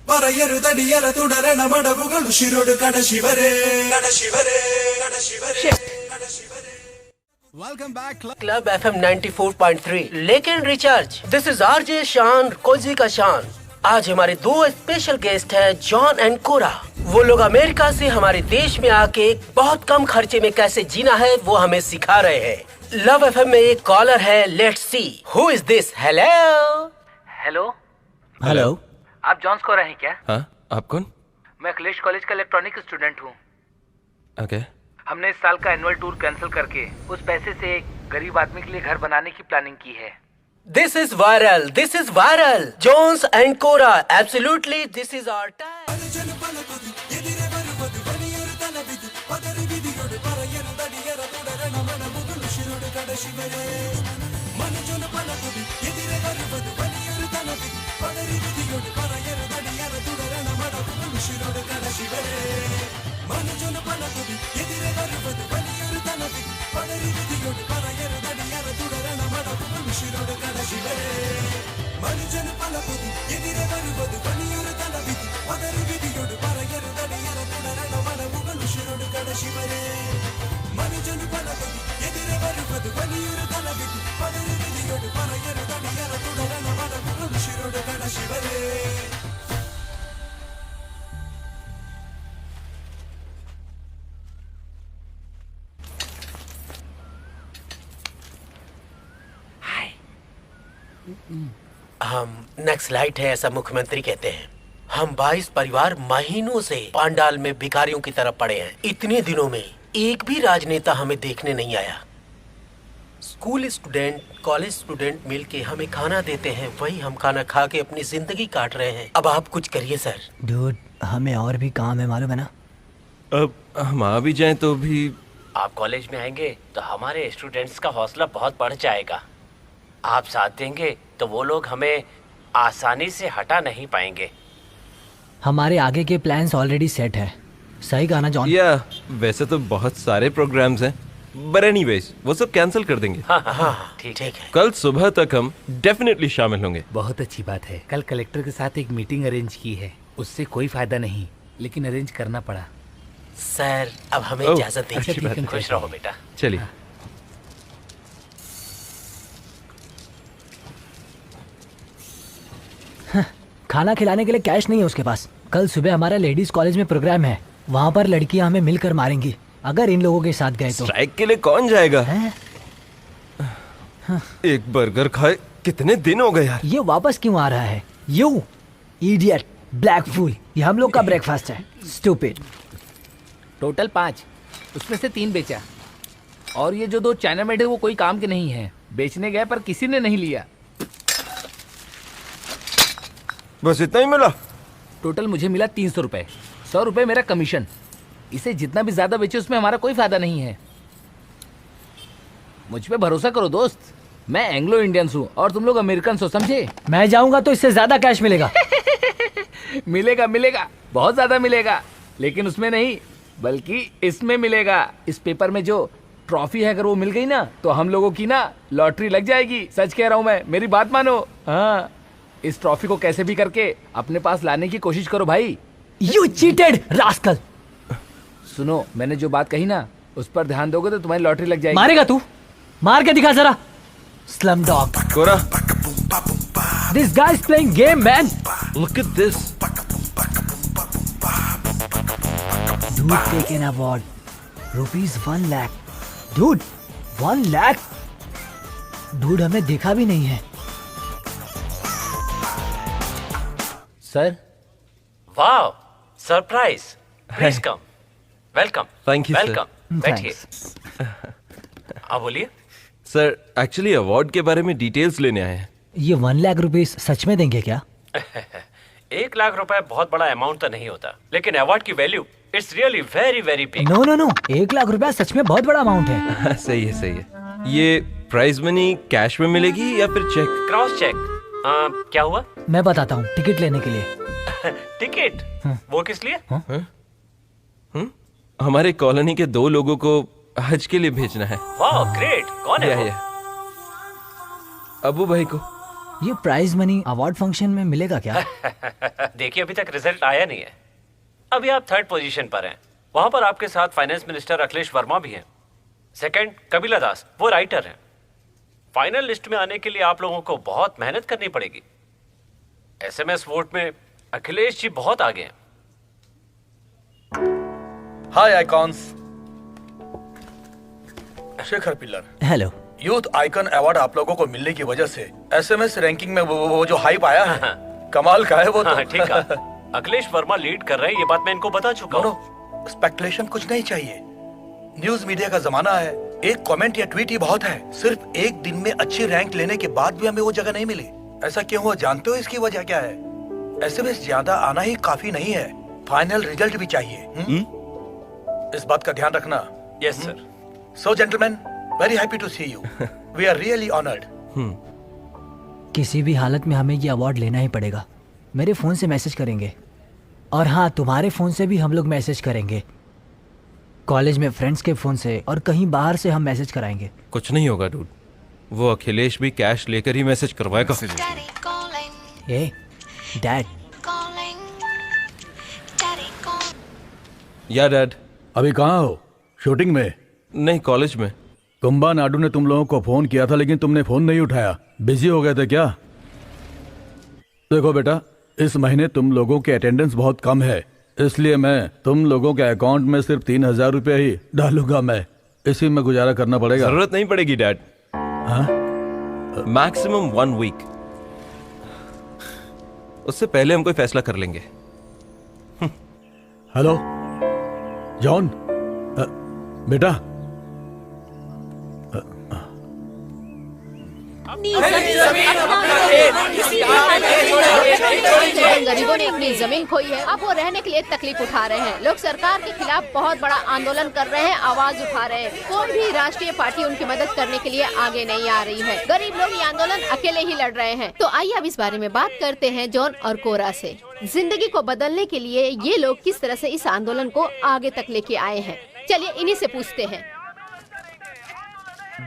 ಬರೆಯರು ತಡಿಯರ ತುಡರನ ಮಡವುಗಳು ಶಿರೋಡು ಕಡ ಶಿವರೇ ಕಡ ಶಿವರೇ ಕಡ ಶಿವರೇ ಕಡ ಶಿವರೇ वेलकम बैक क्लब FM 94.3 लेकिन रिचार्ज। दिस इज आरजे शान, कोजी का शान। आज हमारे दो स्पेशल गेस्ट हैं, जॉन एंड कोरा। वो लोग अमेरिका से हमारे देश में आके बहुत कम खर्चे में कैसे जीना है वो हमें सिखा रहे हैं। लव FM में एक कॉलर है, let's see who is this. Hello hello hello. आप जॉन्स को रहे हैं क्या? हाँ, आप कौन? मैं अखिलेश कॉलेज का इलेक्ट्रॉनिक स्टूडेंट हूँ। ओके। हमने इस साल का एनुअल टूर कैंसिल करके उस पैसे से एक गरीब आदमी के लिए घर बनाने की प्लानिंग की है। This is viral, this is viral. Jones and Cora, absolutely this is our time. हम नेक्स्ट लाइट है, ऐसा मुख्यमंत्री कहते हैं। हम 22 परिवार महीनों से पांडाल में भिखारियों की तरफ पड़े हैं। इतने दिनों में एक भी राजनेता हमें देखने नहीं आया। स्कूल स्टूडेंट, कॉलेज स्टूडेंट मिलके हमें खाना देते हैं, वही हम खाना खा के अपनी जिंदगी काट रहे हैं। अब आप कुछ करिए सर। डूड, हमें और भी काम है, मालूम है ना? अब हम आ भी जाएं तो भी आप कॉलेज में आएंगे तो हमारे स्टूडेंट्स का हौसला बहुत बढ़ जाएगा। आप साथ देंगे तो वो लोग हमें आसानी से हटा नहीं पाएंगे। हमारे आगे के प्लान्स ऑलरेडी सेट है। सही कहा ना जॉन? या वैसे तो बहुत सारे प्रोग्राम्स हैं, बट एनीवेज वो सब कैंसिल कर देंगे। हाँ, ठीक है। कल सुबह तक हम डेफिनेटली शामिल होंगे। बहुत अच्छी बात है। कल कलेक्टर के साथ एक मीटिंग अरेंज की है, उससे कोई फायदा नहीं, लेकिन अरेंज करना पड़ा। सर अब हमें ओह, इजाजत अच्छी दीजिए। बात है। खुश रहो बेटा। चलिए। खाना खिलाने के लिए कैश नहीं है उसके पास। कल सुबह हमारा लेडीज कॉलेज में प्रोग्राम है, वहाँ पर लड़कियाँ हमें मिलकर मारेंगी अगर इन लोगों के साथ गए तो। स्ट्राइक के लिए कौन जाएगा? एक बर्गर खाए कितने दिन हो गए यार। ये वापस क्यों आ रहा है? यू इडियट, ब्लैक फूल। ये हम लोग का ब्रेकफास्ट है। स्टूपिड। टोटल 5, उसमें से 3 बेचा, और ये जो 2 चाइना मेड है वो कोई काम के नहीं है। बेचने गए पर किसी ने नहीं लिया। बस इतना ही मिला? टोटल मुझे मिला 300 रुपए। 100 रुपए मेरा कमीशन। इसे जितना भी ज्यादा बेचे उसमें हमारा कोई फायदा नहीं है। मुझ पे भरोसा करो दोस्त, मैं एंग्लो इंडियंस हूँ और तुम लोग अमेरिकन हो, समझे? मैं जाऊंगा तो इससे ज्यादा कैश मिलेगा। मिलेगा मिलेगा, बहुत ज्यादा मिलेगा, लेकिन उसमें नहीं बल्कि इसमें मिलेगा। इस पेपर में जो ट्रॉफी है अगर वो मिल गई ना तो हम लोगों की ना लॉटरी लग जाएगी। सच कह रहा हूँ मैं, मेरी बात मानो। हाँ, इस ट्रॉफी को कैसे भी करके अपने पास लाने की कोशिश करो भाई। You cheated rascal. सुनो, मैंने जो बात कही ना उस पर ध्यान दोगे तो तुम्हारी लॉटरी लग जाएगी। मारेगा तू? मार के दिखा जरा। Slum dog. Cora, this guy is playing game man. Look at this. Dude take an award, ₹1 lakh. Dude 1 lakh? Dude हमें देखा भी नहीं है। सर। वाह, surprise. Please come. Welcome. Thank you sir. Welcome, बैठिए। आप बोलिए। सर एक्चुअली अवार्ड के बारे में डिटेल्स लेने आए हैं। ये 1 लाख रुपीस सच में देंगे क्या? 1 लाख रुपए बहुत बड़ा अमाउंट तो नहीं होता, लेकिन अवार्ड की value it's really very very big. No no no, 1 lakh रुपया सच में बहुत बड़ा अमाउंट है। सही है, सही है। ये प्राइज मनी कैश में मिलेगी या फिर चेक? Cross check. क्या हुआ? मैं बताता हूँ, टिकट लेने के लिए। टिकट? वो किस लिए? हमारे कॉलोनी के 2 लोगों को हज के लिए भेजना है। वाह ग्रेट। कौन है वो? अबू भाई को। ये प्राइज मनी अवार्ड फंक्शन में मिलेगा क्या? देखिए अभी तक रिजल्ट आया नहीं है। अभी आप 3rd पोजीशन पर हैं। वहां पर आपके साथ फाइनेंस मिनिस्टर अखिलेश वर्मा भी हैं। सेकंड कबीला दास, वो राइटर है। फाइनल लिस्ट में आने के लिए आप लोगों को बहुत मेहनत करनी पड़ेगी। एसएमएस वोट में अखिलेश जी बहुत आगे हैं। Hi icons, Shekhar Pillar. Hello. Youth icon award आप लोगों को मिलने की वजह से एसएमएस रैंकिंग में वो जो हाइप आया है, कमाल का है वो तो। ठीक है, अखिलेश वर्मा लीड कर रहे हैं, ये बात मैं इनको बता चुका हूँ। स्पेकुलेशन कुछ नहीं चाहिए। न्यूज मीडिया का जमाना है, एक कमेंट या ट्वीट ही बहुत है। सिर्फ एक दिन में अच्छी रैंक लेने के बाद भी हमें वो जगह नहीं मिली। ऐसा क्यों हुआ जानते हो? इसकी वजह क्या है? एसएमएस ज्यादा आना ही काफी नहीं है, फाइनल रिजल्ट भी चाहिए। इस बात का ध्यान रखना। Yes sir. So gentleman, very happy to see you. We are really honoured. किसी भी हालत में हमें ये अवार्ड लेना ही पड़ेगा। मेरे फोन से मैसेज करेंगे, और हाँ, तुम्हारे फोन से भी हम लोग मैसेज करेंगे। कॉलेज में फ्रेंड्स के फोन से और कहीं बाहर से हम मैसेज कराएंगे। कुछ नहीं होगा डूड, वो अखिलेश भी कैश लेकर ही मैसेज करवाएगा। ए डैड। या डैड। अभी कहाँ हो? शूटिंग में? नहीं, कॉलेज में। कुंभा नाडू ने तुम लोगों को फोन किया था, लेकिन तुमने फोन नहीं उठाया। बिजी हो गए थे क्या? देखो बेटा, इस महीने तुम लोगों के अटेंडेंस बहुत कम है, इसलिए मैं तुम लोगों के अकाउंट में सिर्फ 3,000 रुपये ही डालूंगा। मैं इसी में गुजारा करना पड़ेगा। जरूरत नहीं पड़ेगी डैड। हाँ? मैक्सिमम 1 वीक, उससे पहले हम कोई फैसला कर लेंगे। हेलो जॉन, बेटा। गरीबों ने अपनी जमीन खोई है, अब वो रहने के लिए तकलीफ उठा रहे हैं। लोग सरकार के खिलाफ बहुत बड़ा आंदोलन कर रहे हैं, आवाज उठा रहे हैं। कोई भी राष्ट्रीय पार्टी उनकी मदद करने के लिए आगे नहीं आ रही है। गरीब लोग ये आंदोलन अकेले ही लड़ रहे हैं। तो आइए अब इस बारे में बात करते हैं जॉन और कोरा से। जिंदगी को बदलने के लिए ये लोग किस तरह से इस आंदोलन को आगे तक लेके आए हैं, चलिए इन्हीं से पूछते हैं।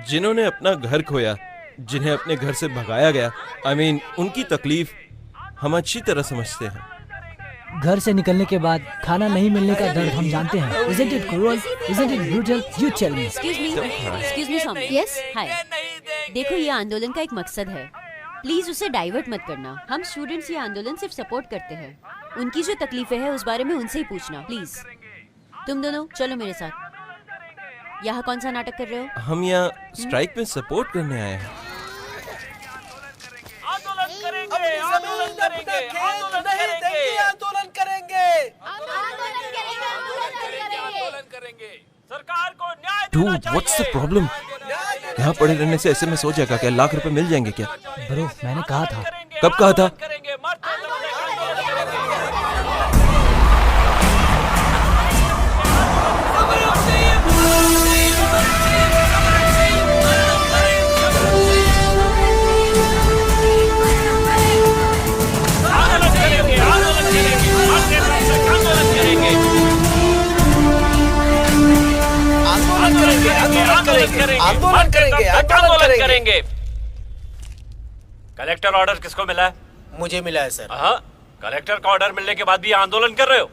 जिन्होंने अपना घर खोया, जिन्हें अपने घर से भगाया गया, उनकी तकलीफ हम अच्छी तरह समझते हैं। घर से निकलने के बाद खाना नहीं मिलने का दर्द हम जानते हैं। Isn't it cruel? Isn't it brutal? You tell me. Excuse me, Swami. Yes, hi. देखो, ये आंदोलन का एक मकसद है, प्लीज उसे डाइवर्ट मत करना। हम स्टूडेंट्स ये आंदोलन सिर्फ सपोर्ट करते हैं। उनकी जो तकलीफें हैं उस बारे में उनसे ही पूछना प्लीज। तुम दोनों चलो मेरे साथ। यहाँ कौन सा नाटक कर रहे हो? हम यहाँ स्ट्राइक में सपोर्ट करने आए हैं। Dude, what's the problem? यहाँ पड़े रहने से एसएमएस हो जाएगा क्या? लाख रुपए मिल जाएंगे क्या? ब्रो, मैंने कहा था। कब कहा था? आंदोलन करेंगे। कलेक्टर ऑर्डर किसको मिला है? मुझे मिला है सर। हाँ, कलेक्टर का ऑर्डर मिलने के बाद भी आंदोलन कर रहे हो?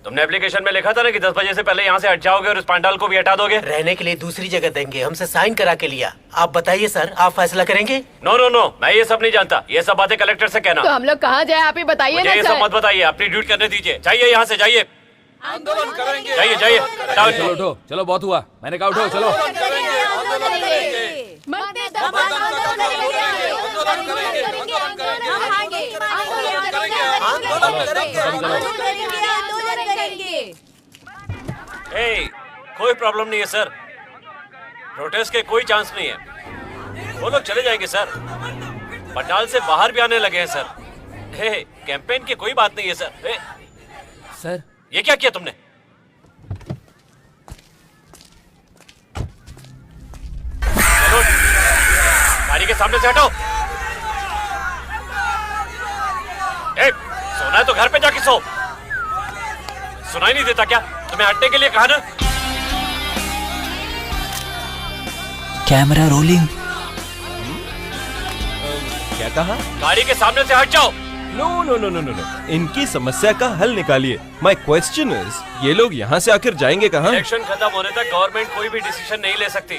तुमने एप्लीकेशन में लिखा था ना कि 10 बजे से पहले यहाँ से हट जाओगे और इस पंडाल को भी हटा दोगे। रहने के लिए दूसरी जगह देंगे, हमसे साइन करा के लिया। आप बताइए सर, आप फैसला करेंगे? नो नो नो, मैं ये सब नहीं जानता। ये सब बातें कलेक्टर से कहना। तो हम लोग कहाँ जाए, आप ही बताइए ना। ये सब मत बताइए, अपनी ड्यूटी करने दीजिए। जाइए यहाँ से, जाइए। आंदोलन करेंगे। जाइए जाइए, चलो उठो, चलो बहुत हुआ, मैंने कहा उठो चलो। कोई प्रॉब्लम नहीं है सर, प्रोटेस्ट के कोई चांस नहीं है। वो लोग चले जाएंगे सर, पंडाल से बाहर भी आने लगे हैं सर। कैंपेन की कोई बात नहीं है सर। सर ये क्या किया तुमने? चलो, गाड़ी के सामने से हटो। सोना है तो घर पे जाके सो। सुनाई नहीं देता क्या? तुम्हें हटने के लिए कहा ना। Camera rolling. क्या कहा? गाड़ी के सामने से हट जाओ। No no no no no no, इनकी समस्या का हल निकालिए। माय क्वेश्चन इज, ये लोग यहाँ से आखिर जाएंगे कहाँ? इलेक्शन खत्म होने तक गवर्नमेंट कोई भी डिसीजन नहीं ले सकती।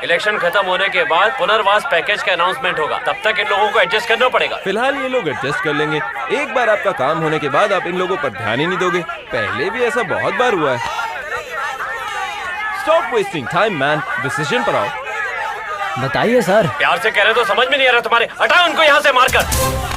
इलेक्शन खत्म होने के बाद पुनर्वास पैकेज का अनाउंसमेंट होगा, तब तक इन लोगों को एडजस्ट करना पड़ेगा। फिलहाल ये लोग एडजस्ट कर लेंगे। एक बार आपका काम होने के बाद आप इन लोगों पर ध्यान ही नहीं दोगे। पहले भी ऐसा बहुत बार हुआ है। Stop wasting time man, decision पर आओ। बताइए सर। प्यार से कह रहे तो समझ में नहीं आ रहा तुम्हारे। हटाओ उनको यहाँ से मारकर।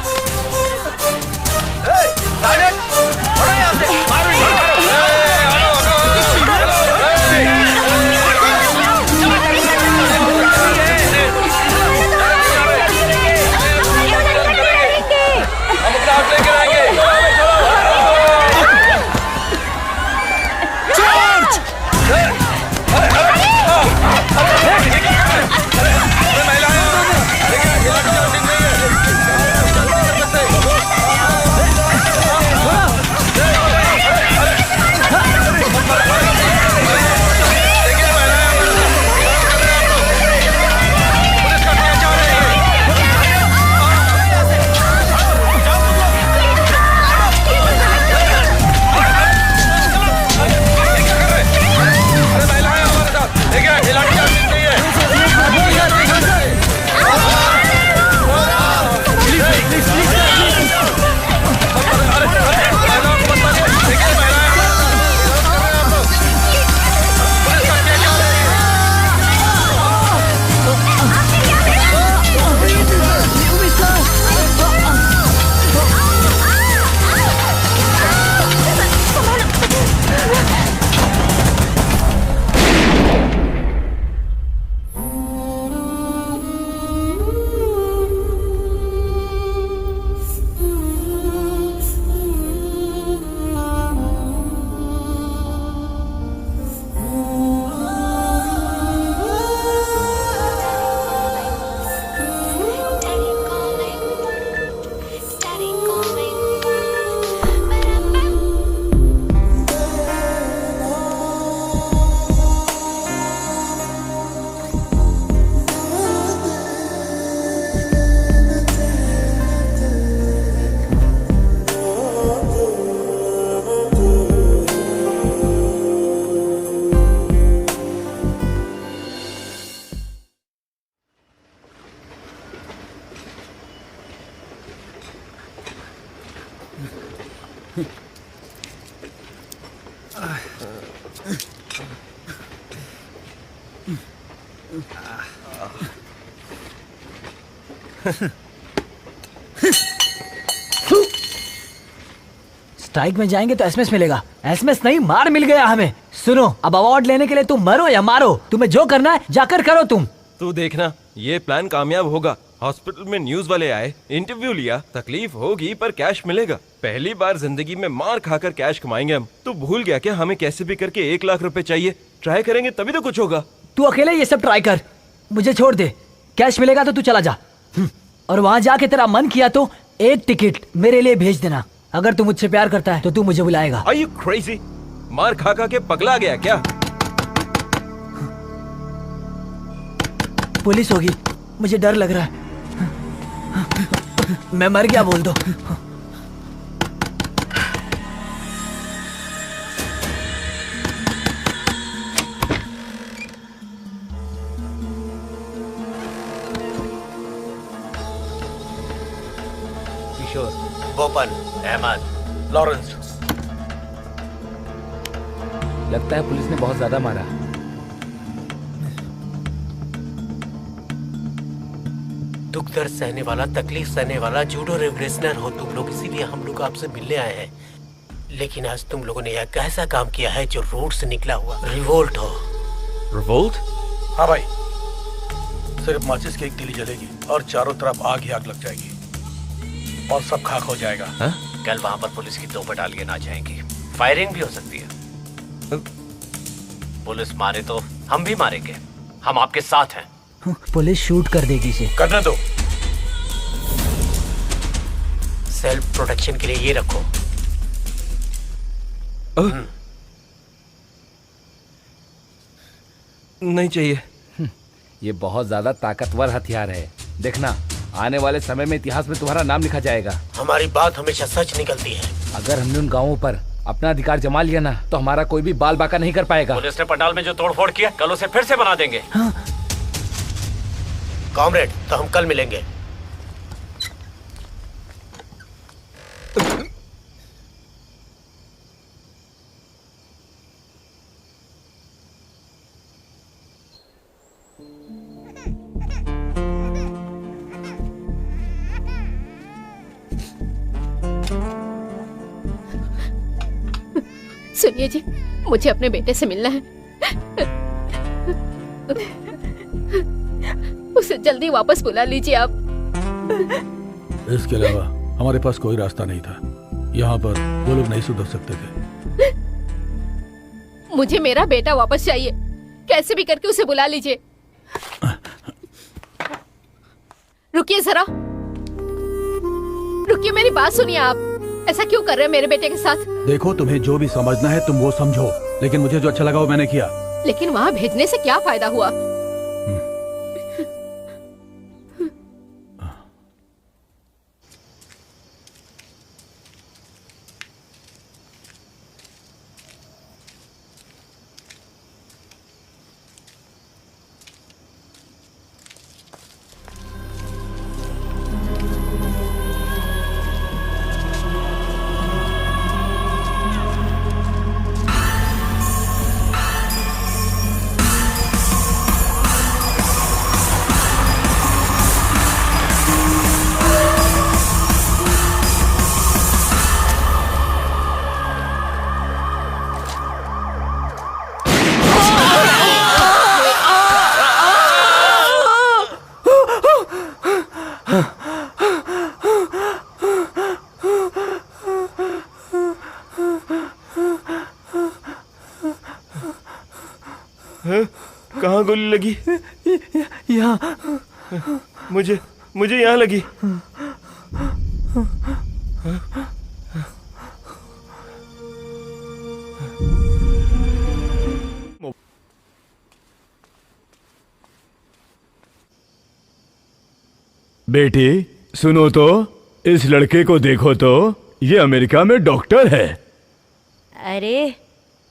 स्ट्राइक में जाएंगे तो एसएमएस मिलेगा। एसएमएस नहीं, मार मिल गया हमें। सुनो, अब अवार्ड लेने के लिए तुम मरो या मारो, तुम्हें जो करना है जाकर करो तुम। तू देखना, ये प्लान कामयाब होगा। हॉस्पिटल में न्यूज वाले आए, इंटरव्यू लिया, तकलीफ होगी पर कैश मिलेगा। पहली बार जिंदगी में मार खाकर कैश कमाएंगे हम। तू भूल गया क्या हमें कैसे भी करके 1 लाख रुपए चाहिए? ट्राई करेंगे तभी तो कुछ होगा। तू अकेले ये सब ट्राई कर, मुझे छोड़ दे। कैश मिलेगा तो तू चला जा, और वहां जाके तेरा मन किया तो 1 टिकट मेरे लिए भेज देना। अगर तू मुझसे प्यार करता है तो तू मुझे बुलाएगा। Are you crazy? मार खा खा के पगला गया क्या? पुलिस होगी, मुझे डर लग रहा है। मैं मर गया बोल दो। किशोर, गोपन, अहमद, लॉरेंस। लगता है पुलिस ने बहुत ज्यादा मारा। दुख दर्द सहने वाला, तकलीफ सहने वाला जूडो रेवलेशनर हो तुम लोग, इसीलिए हम लोग आपसे मिलने आए हैं। लेकिन आज तुम लोगों ने यह कैसा काम किया है जो रोड से निकला हुआ रिवोल्ट हो। रिवोल्ट? हाँ भाई, सिर्फ माचिस की एक तीली जलेगी और चारों तरफ आग ही आग लग जाएगी और सब खाक हो जाएगा। कल वहाँ पर पुलिस की 2 बटालियन आ जाएंगी, फायरिंग भी हो सकती है। पुलिस मारे तो हम भी मारेंगे, हम आपके साथ हैं। पुलिस शूट कर देगी इसे। करने दो। सेल्फ प्रोटेक्शन के लिए ये रखो। नहीं चाहिए। ये बहुत ज्यादा ताकतवर हथियार है, देखना आने वाले समय में इतिहास में तुम्हारा नाम लिखा जाएगा। हमारी बात हमेशा सच निकलती है। अगर हमने उन गांवों पर अपना अधिकार जमा लिया ना, तो हमारा कोई भी बाल बाका नहीं कर पाएगा। पुलिस ने पंडाल में जो तोड़फोड़ किया, कल उसे फिर से बना देंगे। कॉमरेड, तो हम कल मिलेंगे। सुनिए जी, मुझे अपने बेटे से मिलना है। उसे जल्दी वापस बुला लीजिए आप। इसके अलावा हमारे पास कोई रास्ता नहीं था। यहाँ पर वो लोग नहीं सुधर सकते थे। मुझे मेरा बेटा वापस चाहिए, कैसे भी करके उसे बुला लीजिए। रुकिए जरा, रुकिए, मेरी बात सुनिए। आप ऐसा क्यों कर रहे हैं मेरे बेटे के साथ? देखो, तुम्हें जो भी समझना है तुम वो समझो, लेकिन मुझे जो अच्छा लगा वो मैंने किया। लेकिन वहाँ भेजने से क्या फायदा हुआ? कहाँ गोली लगी? यहाँ। मुझे यहाँ लगी। बेटी सुनो तो, इस लड़के को देखो तो, ये अमेरिका में डॉक्टर है। अरे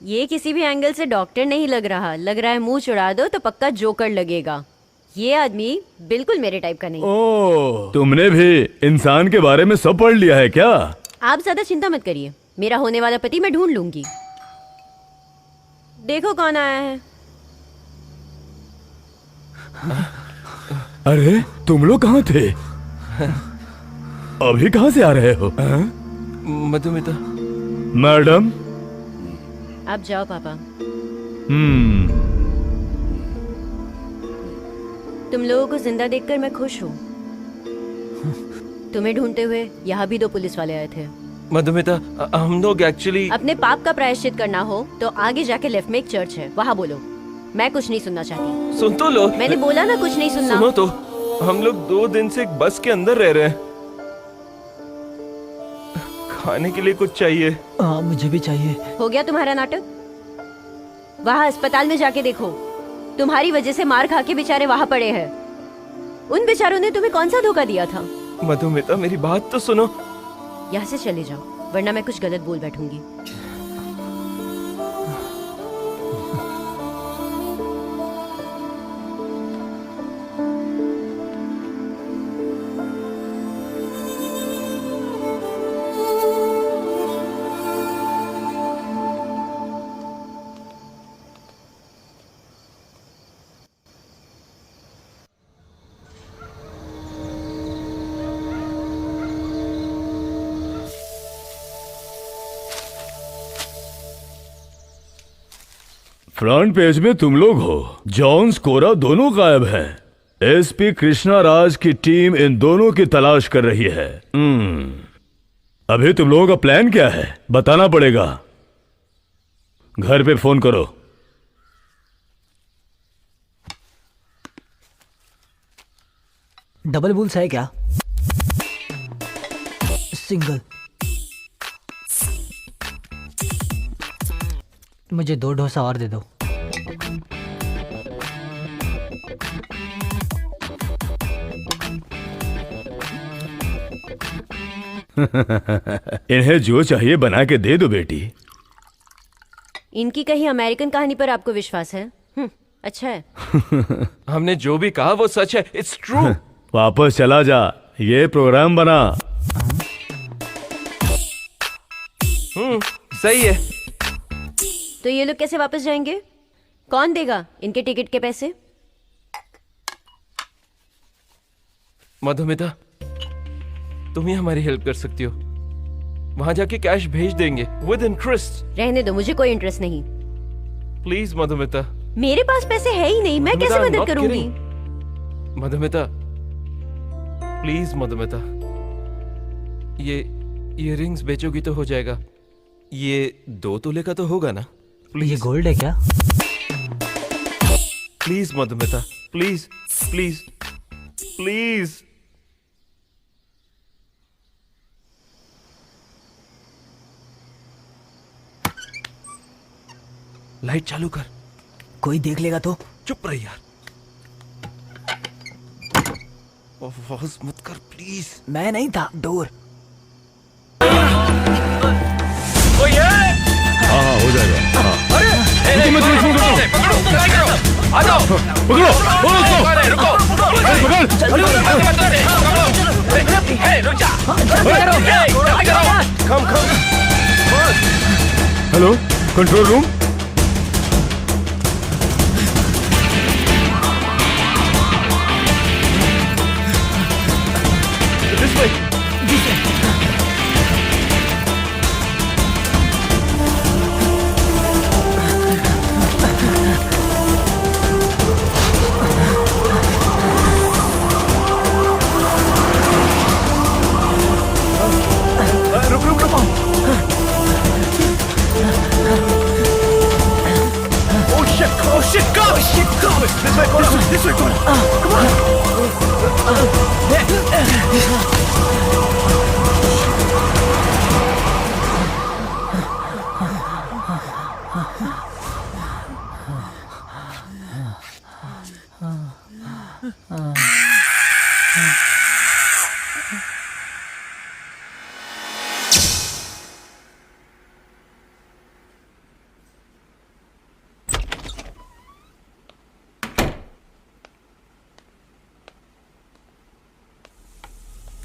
ये किसी भी एंगल से डॉक्टर नहीं लग रहा है मुंह चुरा दो तो पक्का जोकर लगेगा। ये आदमी बिल्कुल मेरे टाइप का नहीं। ओह, तुमने भी इंसान के बारे में सब पढ़ लिया है क्या? आप ज्यादा चिंता मत करिए, मेरा होने वाला पति मैं ढूंढ लूंगी। देखो कौन आया है। अरे तुम लोग कहाँ थे? अभी कहाँ से आ रहे हो? मधुमिता मैडम। आप जाओ पापा। तुम लोगों को जिंदा देखकर मैं खुश हूँ। तुम्हें ढूंढते हुए यहाँ भी 2 पुलिस वाले आए थे। मधुमिता, हम लोग एक्चुअली अपने पाप का प्रायश्चित करना हो तो आगे जाके लेफ्ट में एक चर्च है, वहाँ बोलो। मैं कुछ नहीं सुनना चाहती। सुन तो लो। मैंने बोला ना कुछ नहीं सुनना। सुनो तो, हम लोग 2 दिन से एक बस के अंदर रह रहे हैं। खाने के लिए कुछ चाहिए। हाँ, मुझे भी चाहिए। हो गया तुम्हारा नाटक? वहाँ अस्पताल में जाके देखो, तुम्हारी वजह से मार खा के बेचारे वहाँ पड़े हैं। उन बेचारों ने तुम्हें कौन सा धोखा दिया था? मधुमिता, मेरी बात तो सुनो। यहाँ से चले जाओ, वरना मैं कुछ गलत बोल बैठूंगी। फ्रंट पेज में तुम लोग हो। जॉन स्कोरा दोनों गायब हैं। एसपी कृष्णा राज की टीम इन दोनों की तलाश कर रही है। अभी तुम लोगों का प्लान क्या है बताना पड़ेगा। घर पे फोन करो। डबल बुल्स है क्या? सिंगल। मुझे 2 डोसा और दे दो। इन्हें जो चाहिए बना के दे दो बेटी। इनकी कहीं अमेरिकन कहानी पर आपको विश्वास है? अच्छा है। हमने जो भी कहा वो सच है, इट्स ट्रू। वापस चला जा, ये प्रोग्राम बना। सही है। तो ये लोग कैसे वापस जाएंगे? कौन देगा इनके टिकट के पैसे? मधुमिता, तुम ही हमारी हेल्प कर सकती हो। वहां जाके कैश भेज देंगे विद इंटरेस्ट। रहने दो, मुझे कोई इंटरेस्ट नहीं। प्लीज मधुमिता। मेरे पास पैसे है ही नहीं, मैं कैसे मदद करूंगी? मधुमिता प्लीज मधुमिता, ये इयररिंग्स बेचोगी तो हो जाएगा। ये 2 तोले का तो होगा ना? ये गोल्ड है क्या? Please Madhumita, please please please. Light चालू कर। कोई देख लेगा तो? चुप रह यार, आवाज मत कर प्लीज। मैं नहीं था, डोर। हाँ हो जाएगा। हाँ। Hello, control room.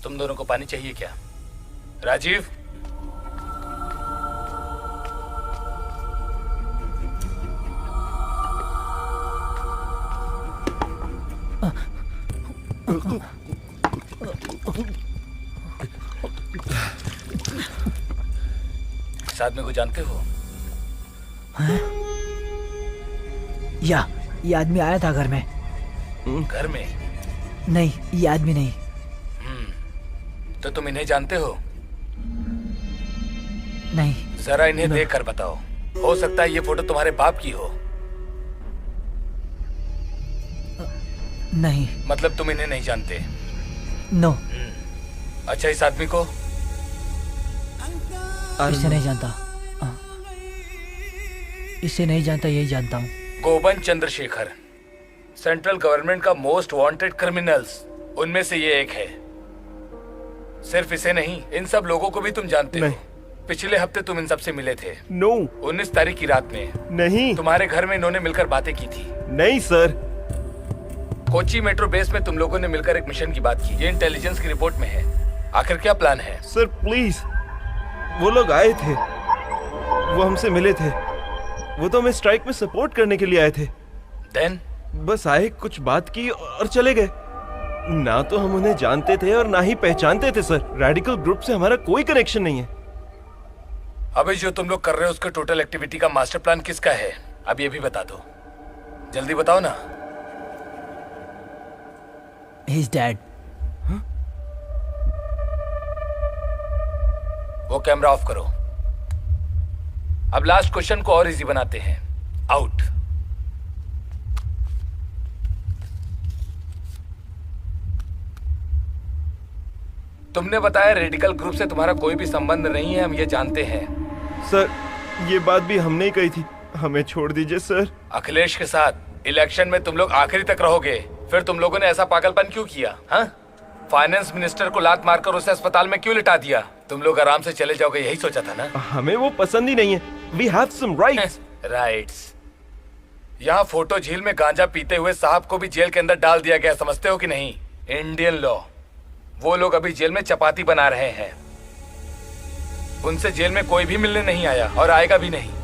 तुम दोनों को पानी चाहिए क्या? राजीव, इस आदमी को जानते हो? ये आदमी आया था घर में। घर में? नहीं, ये आदमी नहीं। तो तुम इन्हें जानते हो? नहीं। जरा इन्हें देख कर बताओ, हो सकता है ये फोटो तुम्हारे बाप की हो। नहीं। मतलब तुम इन्हें नहीं जानते? नो। अच्छा, इस आदमी को? इसे नहीं जानता। इसे नहीं जानता, यही जानता हूँ। गोबन चंद्रशेखर, सेंट्रल गवर्नमेंट का मोस्ट वांटेड क्रिमिनल्स, उनमें से ये एक है। सिर्फ इसे नहीं, इन सब लोगों को भी तुम जानते हो। पिछले हफ्ते तुम इन सब से मिले थे। नो। 19 तारीख की रात में। नहीं। तुम्हारे घर में इन्होंने मिलकर बातें की थी। नहीं सर। कोची मेट्रो बेस में तुम लोगों ने मिलकर एक मिशन की बात की। ये इंटेलिजेंस की रिपोर्ट में है। आखिर क्या प्लान है? सर प्लीज, वो लोग आए थे, वो हमसे मिले थे, वो तो हमें स्ट्राइक में सपोर्ट करने के लिए आए थे। देन? बस आए, कुछ बात की और चले गए। ना तो हम उन्हें जानते थे और ना ही पहचानते थे सर। रेडिकल ग्रुप से हमारा कोई कनेक्शन नहीं है। अभी जो तुम लोग कर रहे हो उसके टोटल एक्टिविटी का मास्टर प्लान किसका है? अब ये भी बता दो, जल्दी बताओ ना। His dad. वो कैमरा ऑफ करो। अब लास्ट क्वेश्चन को और इजी बनाते हैं। आउट। तुमने बताया रेडिकल ग्रुप से तुम्हारा कोई भी संबंध नहीं है, हम ये जानते हैं। सर, ये बात भी हमने ही कही थी, हमें छोड़ दीजिए सर। अखिलेश के साथ इलेक्शन में तुम लोग आखिरी तक रहोगे, फिर तुम लोगों ने ऐसा पागलपन क्यों किया? हाँ, फाइनेंस मिनिस्टर को लात मारकर उसे अस्पताल में क्यों लिटा दिया? तुम लोग आराम से चले जाओगे, यही सोचा था ना? हमें वो पसंद ही नहीं है। We have some rights. Rights? यहाँ फोटो झील में गांजा पीते हुए साहब को भी जेल के अंदर डाल दिया गया, समझते हो कि नहीं? Indian law. वो लोग अभी जेल में चपाती बना रहे हैं। उनसे जेल में कोई भी मिलने नहीं आया और आएगा भी नहीं।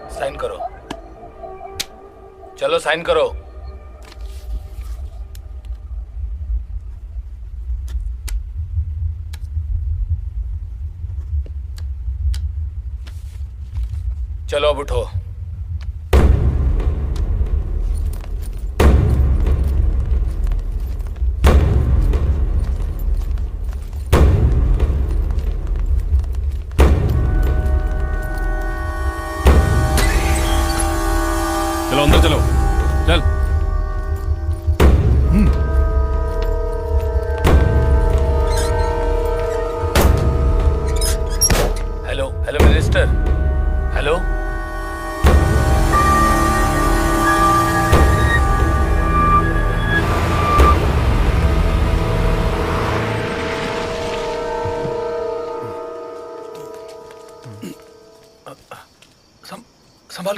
साइन करो, चलो साइन करो। चलो अब उठो। चलो अंदर चलो, चल। Hello hello minister, hello.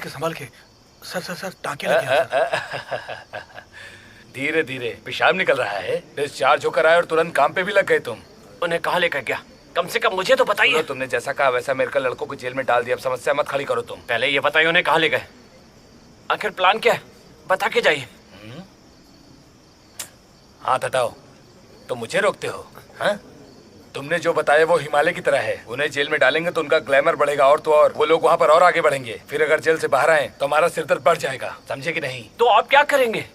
संभाल के सर टाँके लगे। धीरे धीरे, पेशाब निकल रहा है। डिस्चार्ज होकर आए और तुरंत काम पे भी लग गए तुम। उन्हें कहाँ लेकर गया? कम से कम मुझे तो बताइए। तुमने जैसा कहा वैसा मेरे को लड़कों को जेल में डाल दिया। अब समस्या मत खड़ी करो तुम। पहले ये बताइए उन्हें कहाँ ले गए? आखिर प्लान क्या है? बता के जाइए। हाथ हटाओ। तो मुझे रोकते हो? हाँ? तुमने जो बताया वो हिमालय की तरह है। उन्हें जेल में डालेंगे तो उनका ग्लैमर बढ़ेगा और तो और वो लोग वहाँ पर और आगे बढ़ेंगे। फिर अगर जेल से बाहर आए तो हमारा सिर दर्द बढ़ जाएगा, समझे कि नहीं? तो आप क्या करेंगे?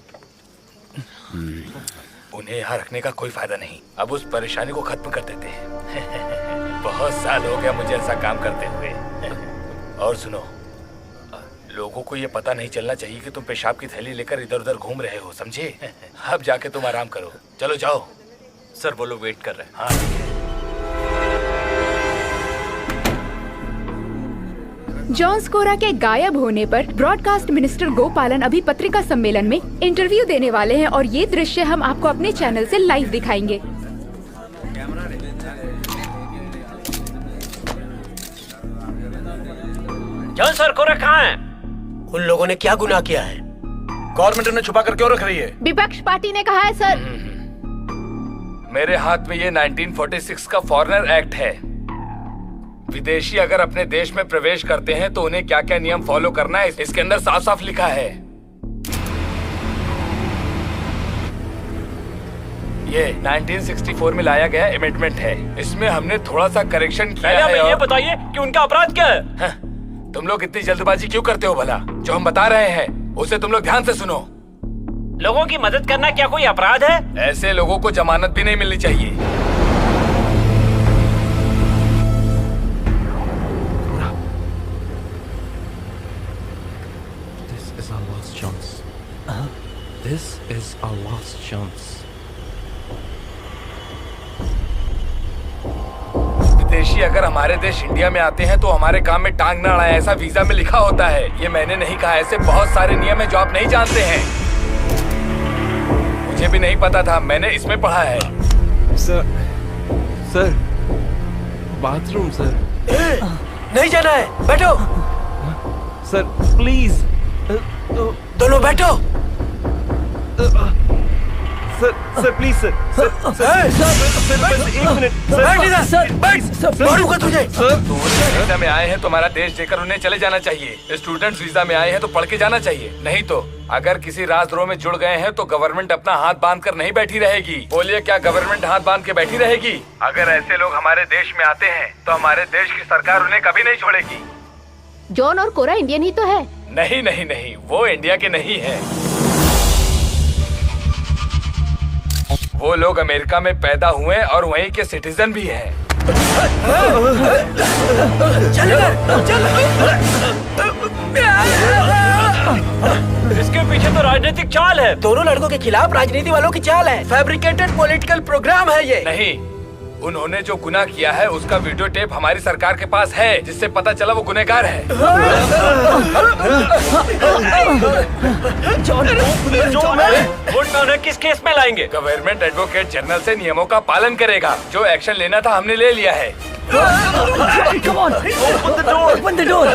उन्हें यहाँ रखने का कोई फायदा नहीं। अब उस परेशानी को खत्म कर देते हैं। बहुत साल हो गया मुझे ऐसा काम करते हुए। और सुनो, लोगों को ये पता नहीं चलना चाहिए कि तुम पेशाब की थैली लेकर इधर उधर घूम रहे हो, समझे? अब जाके तुम आराम करो। चलो जाओ। सर वो लोग वेट कर रहे हैं। हाँ। जॉन स्कोरा के गायब होने पर ब्रॉडकास्ट मिनिस्टर गोपालन अभी पत्रिका सम्मेलन में इंटरव्यू देने वाले हैं और ये दृश्य हम आपको अपने चैनल से लाइव दिखाएंगे। जॉन स्कोरा कहाँ है? उन लोगों ने क्या गुनाह किया है? गवर्नमेंट उन्हें छुपा कर क्यों रख रही है? विपक्ष पार्टी ने कहा है सर। मेरे हाथ में ये 1946 का फॉरेनर एक्ट है। विदेशी अगर अपने देश में प्रवेश करते हैं तो उन्हें क्या क्या नियम फॉलो करना है, इसके अंदर साफ साफ लिखा है। ये 1964 में लाया गया अमेंडमेंट है। इसमें हमने थोड़ा सा करेक्शन किया है। हमें ये बताइए कि उनका अपराध क्या है? हाँ, तुम लोग इतनी जल्दबाजी क्यों करते हो भला? जो हम बता रहे हैं उसे तुम लोग ध्यान से सुनो। लोगों की मदद करना क्या कोई अपराध है? ऐसे लोगों को जमानत भी नहीं मिलनी चाहिए। This is our last chance. विदेशी अगर हमारे देश इंडिया में आते हैं तो हमारे काम में टांग ना अड़ाएं, ऐसा वीजा में लिखा होता है। ये मैंने नहीं कहा, ऐसे बहुत सारे नियम हैं जो आप नहीं जानते हैं। मुझे भी नहीं पता था, मैंने इसमें पढ़ा है। Sir bathroom sir. नहीं जाना है, बैठो। Sir please. दोनों बैठो। Sir please sir. सर बस एक मिनट। मारूंगा तुझे। वीजा में आए हैं तो हमारा देश देकर उन्हें चले जाना चाहिए। स्टूडेंट्स वीजा में आए हैं तो पढ़ के जाना चाहिए, नहीं तो अगर किसी राजद्रोह में जुड़ गए हैं तो गवर्नमेंट अपना हाथ बांध कर नहीं बैठी रहेगी। बोलिए, क्या गवर्नमेंट हाथ बांध के बैठी रहेगी? अगर ऐसे लोग हमारे देश में आते हैं तो हमारे देश की सरकार उन्हें कभी नहीं छोड़ेगी। जॉन और कोरा इंडियन ही तो है। नहीं नहीं नहीं, वो इंडिया के नहीं है। वो लोग अमेरिका में पैदा हुए और वहीं के सिटीजन भी हैं। इसके पीछे तो राजनीतिक चाल है। दोनों लड़कों के खिलाफ राजनीति वालों की चाल है। फैब्रिकेटेड पॉलिटिकल प्रोग्राम है ये। नहीं, उन्होंने जो गुनाह किया है उसका वीडियो टेप हमारी सरकार के पास है, जिससे पता चला वो गुनहगार है। वोट में उन्हें किस केस में लाएंगे? गवर्नमेंट एडवोकेट जनरल से नियमों का पालन करेगा। जो एक्शन लेना था हमने ले लिया है। Come on, open the door.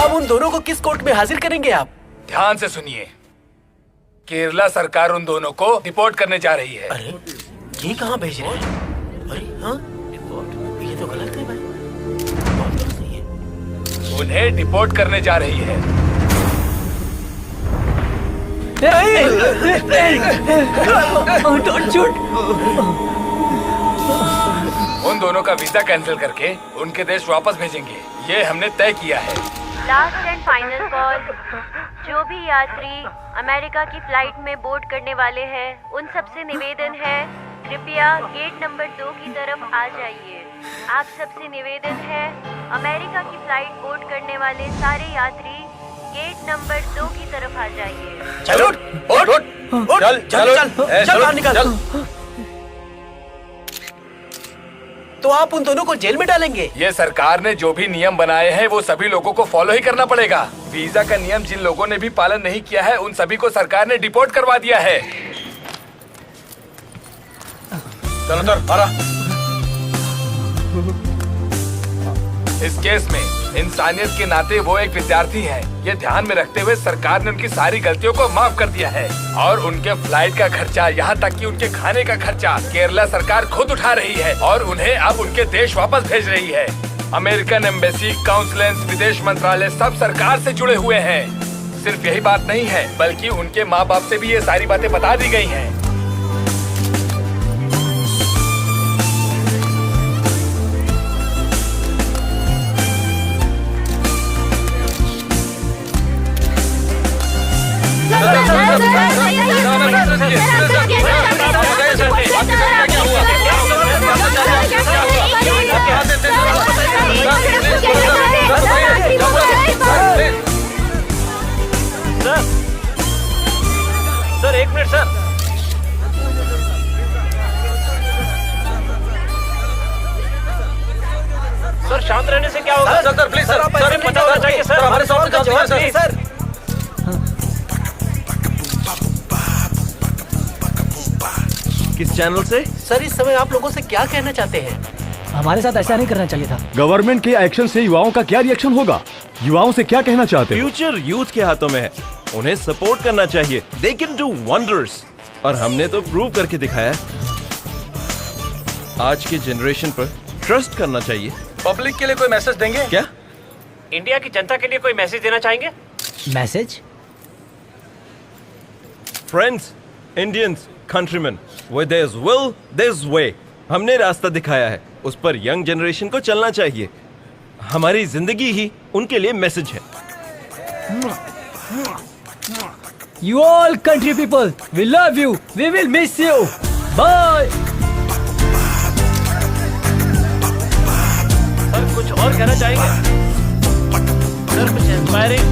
अब उन दोनों को किस कोर्ट में हाजिर करेंगे आप? ध्यान से सुनिए। केरला सरकार उन दोनों को डिपोर्ट करने जा रही है। अरे ये कहाँ भेज रहे हैं? अरे हाँ, ये तो गलत है भाई। बात तो सही है। उन्हें डिपोर्ट करने जा रही है। Don't shoot. उन दोनों का वीजा कैंसिल करके उनके देश वापस भेजेंगे, ये हमने तय किया है। Last and final call. जो भी यात्री अमेरिका की फ्लाइट में बोर्ड करने वाले हैं, उन सबसे निवेदन है, कृपया गेट नंबर 2 की तरफ आ जाइए। आप सबसे निवेदन है, अमेरिका की फ्लाइट बोर्ड करने वाले सारे यात्री गेट नंबर 2 की तरफ आ जाइए। चल बाहर निकल। तो आप उन दोनों को जेल में डालेंगे? ये सरकार ने जो भी नियम बनाए हैं वो सभी लोगों को फॉलो ही करना पड़ेगा। वीजा का नियम जिन लोगों ने भी पालन नहीं किया है उन सभी को सरकार ने डिपोर्ट करवा दिया है। चलो सर, आ रहा। इस केस में इंसानियत के नाते वो एक विद्यार्थी हैं। ये ध्यान में रखते हुए सरकार ने उनकी सारी गलतियों को माफ कर दिया है और उनके फ्लाइट का खर्चा, यहाँ तक कि उनके खाने का खर्चा केरला सरकार खुद उठा रही है और उन्हें अब उनके देश वापस भेज रही है। अमेरिकन एम्बेसी, काउंसिलेंस, विदेश मंत्रालय सब सरकार से जुड़े हुए हैं। सिर्फ यही बात नहीं है बल्कि उनके माँ बाप से भी ये सारी बातें बता दी गई हैं। सर एक मिनट सर। सर शांत रहने से क्या होगा? सर प्लीज सर, सर पता होना चाहिए सर, हमारे सवाल का जवाब सर। किस चैनल से? सर इस समय आप लोगों से क्या कहना चाहते हैं? हमारे साथ ऐसा नहीं करना चाहिए था। गवर्नमेंट के एक्शन से युवाओं का क्या रिएक्शन होगा? युवाओं से क्या कहना चाहते हैं? फ्यूचर यूथ के हाथों में है, उन्हें सपोर्ट करना चाहिए। दे कैन डू वंडर्स और हमने तो प्रूव करके दिखाया। आज के जनरेशन पर ट्रस्ट करना चाहिए। पब्लिक के लिए कोई मैसेज देंगे क्या? इंडिया की जनता के लिए कोई मैसेज देना चाहेंगे? Message? Friends, Indians, countryman, where there's will, there's way। हमने रास्ता दिखाया है, उस पर यंग जनरेशन को चलना चाहिए। हमारी जिंदगी ही उनके लिए मैसेज है। You all country people, we love you, we will miss you. Bye. Sir कुछ और कहना चाहेंगे? सर कुछ इंस्पायरिंग?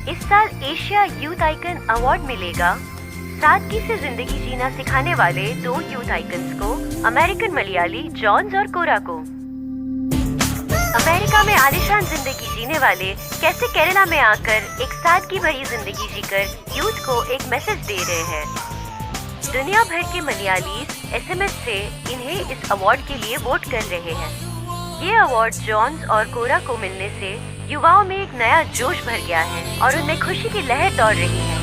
इस साल एशिया यूथ आइकन अवार्ड मिलेगा सादगी से जिंदगी जीना सिखाने वाले 2 यूथ आइकन्स को, अमेरिकन मलयाली जॉन्स और कोरा को। अमेरिका में आलिशान जिंदगी जीने वाले कैसे केरला में आकर एक सादगी भरी जिंदगी जीकर यूथ को एक मैसेज दे रहे हैं। दुनिया भर के मलयाली SMS से इन्हें इस अवार्ड के लिए वोट कर रहे हैं। ये अवार्ड जॉन्स और कोरा को मिलने से युवाओं में एक नया जोश भर गया है और उनमें खुशी की लहर दौड़ रही है।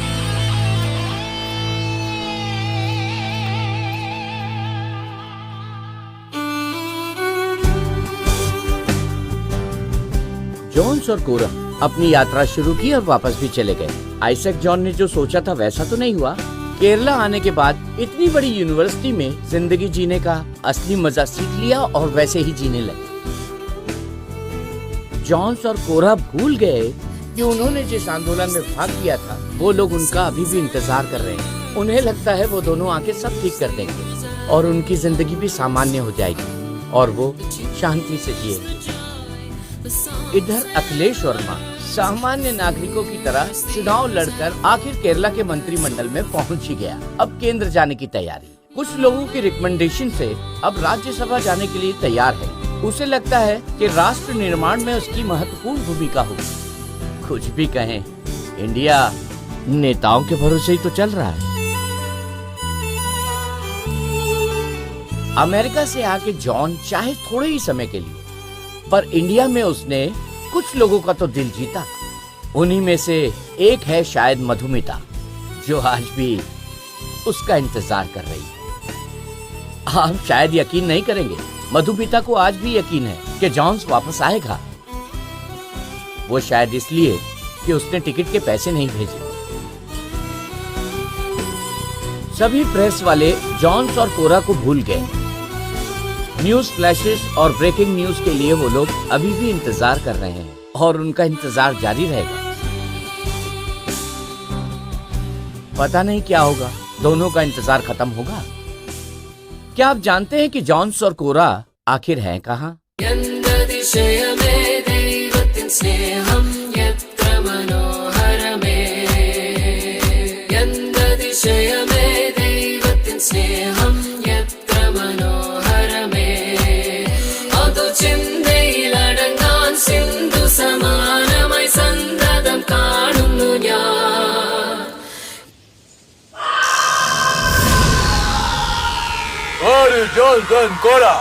जॉन्स और कोरा अपनी यात्रा शुरू की और वापस भी चले गए। आइजैक जॉन ने जो सोचा था वैसा तो नहीं हुआ। केरला आने के बाद इतनी बड़ी यूनिवर्सिटी में जिंदगी जीने का असली मजा सीख लिया और वैसे ही जीने लगे। जॉन्स और कोरा भूल गए कि उन्होंने जिस आंदोलन में भाग लिया था वो लोग उनका अभी भी इंतजार कर रहे हैं। उन्हें लगता है वो दोनों आके सब ठीक कर देंगे और उनकी जिंदगी भी सामान्य हो जाएगी और वो शांति से जिएंगे। इधर अखिलेश वर्मा सामान्य नागरिकों की तरह चुनाव लड़कर आखिर केरला के मंत्रिमंडल में पहुंच ही गया। अब केंद्र जाने की तैयारी। कुछ लोगों की रिकमेंडेशन से अब राज्यसभा जाने के लिए तैयार है। उसे लगता है कि राष्ट्र निर्माण में उसकी महत्वपूर्ण भूमिका होगी। कुछ भी कहें, इंडिया नेताओं के भरोसे ही तो चल रहा है। अमेरिका से आके जॉन चाहे थोड़े ही समय के लिए, पर इंडिया में उसने कुछ लोगों का तो दिल जीता। उन्हीं में से एक है शायद मधुमिता, जो आज भी उसका इंतजार कर रही है। आप शायद यकीन नहीं करेंगे, मधुमिता को आज भी यकीन है कि जॉन्स वापस आएगा। वो शायद इसलिए कि उसने टिकट के पैसे नहीं भेजे। सभी प्रेस वाले जॉन्स और कोरा को भूल गए। न्यूज फ्लैशेस और ब्रेकिंग न्यूज के लिए वो लोग अभी भी इंतजार कर रहे हैं और उनका इंतजार जारी रहेगा। पता नहीं क्या होगा, दोनों का इंतजार खत्म होगा। क्या आप जानते हैं कि जॉन्स और कोरा आखिर हैं कहाँ? Johnson Kora.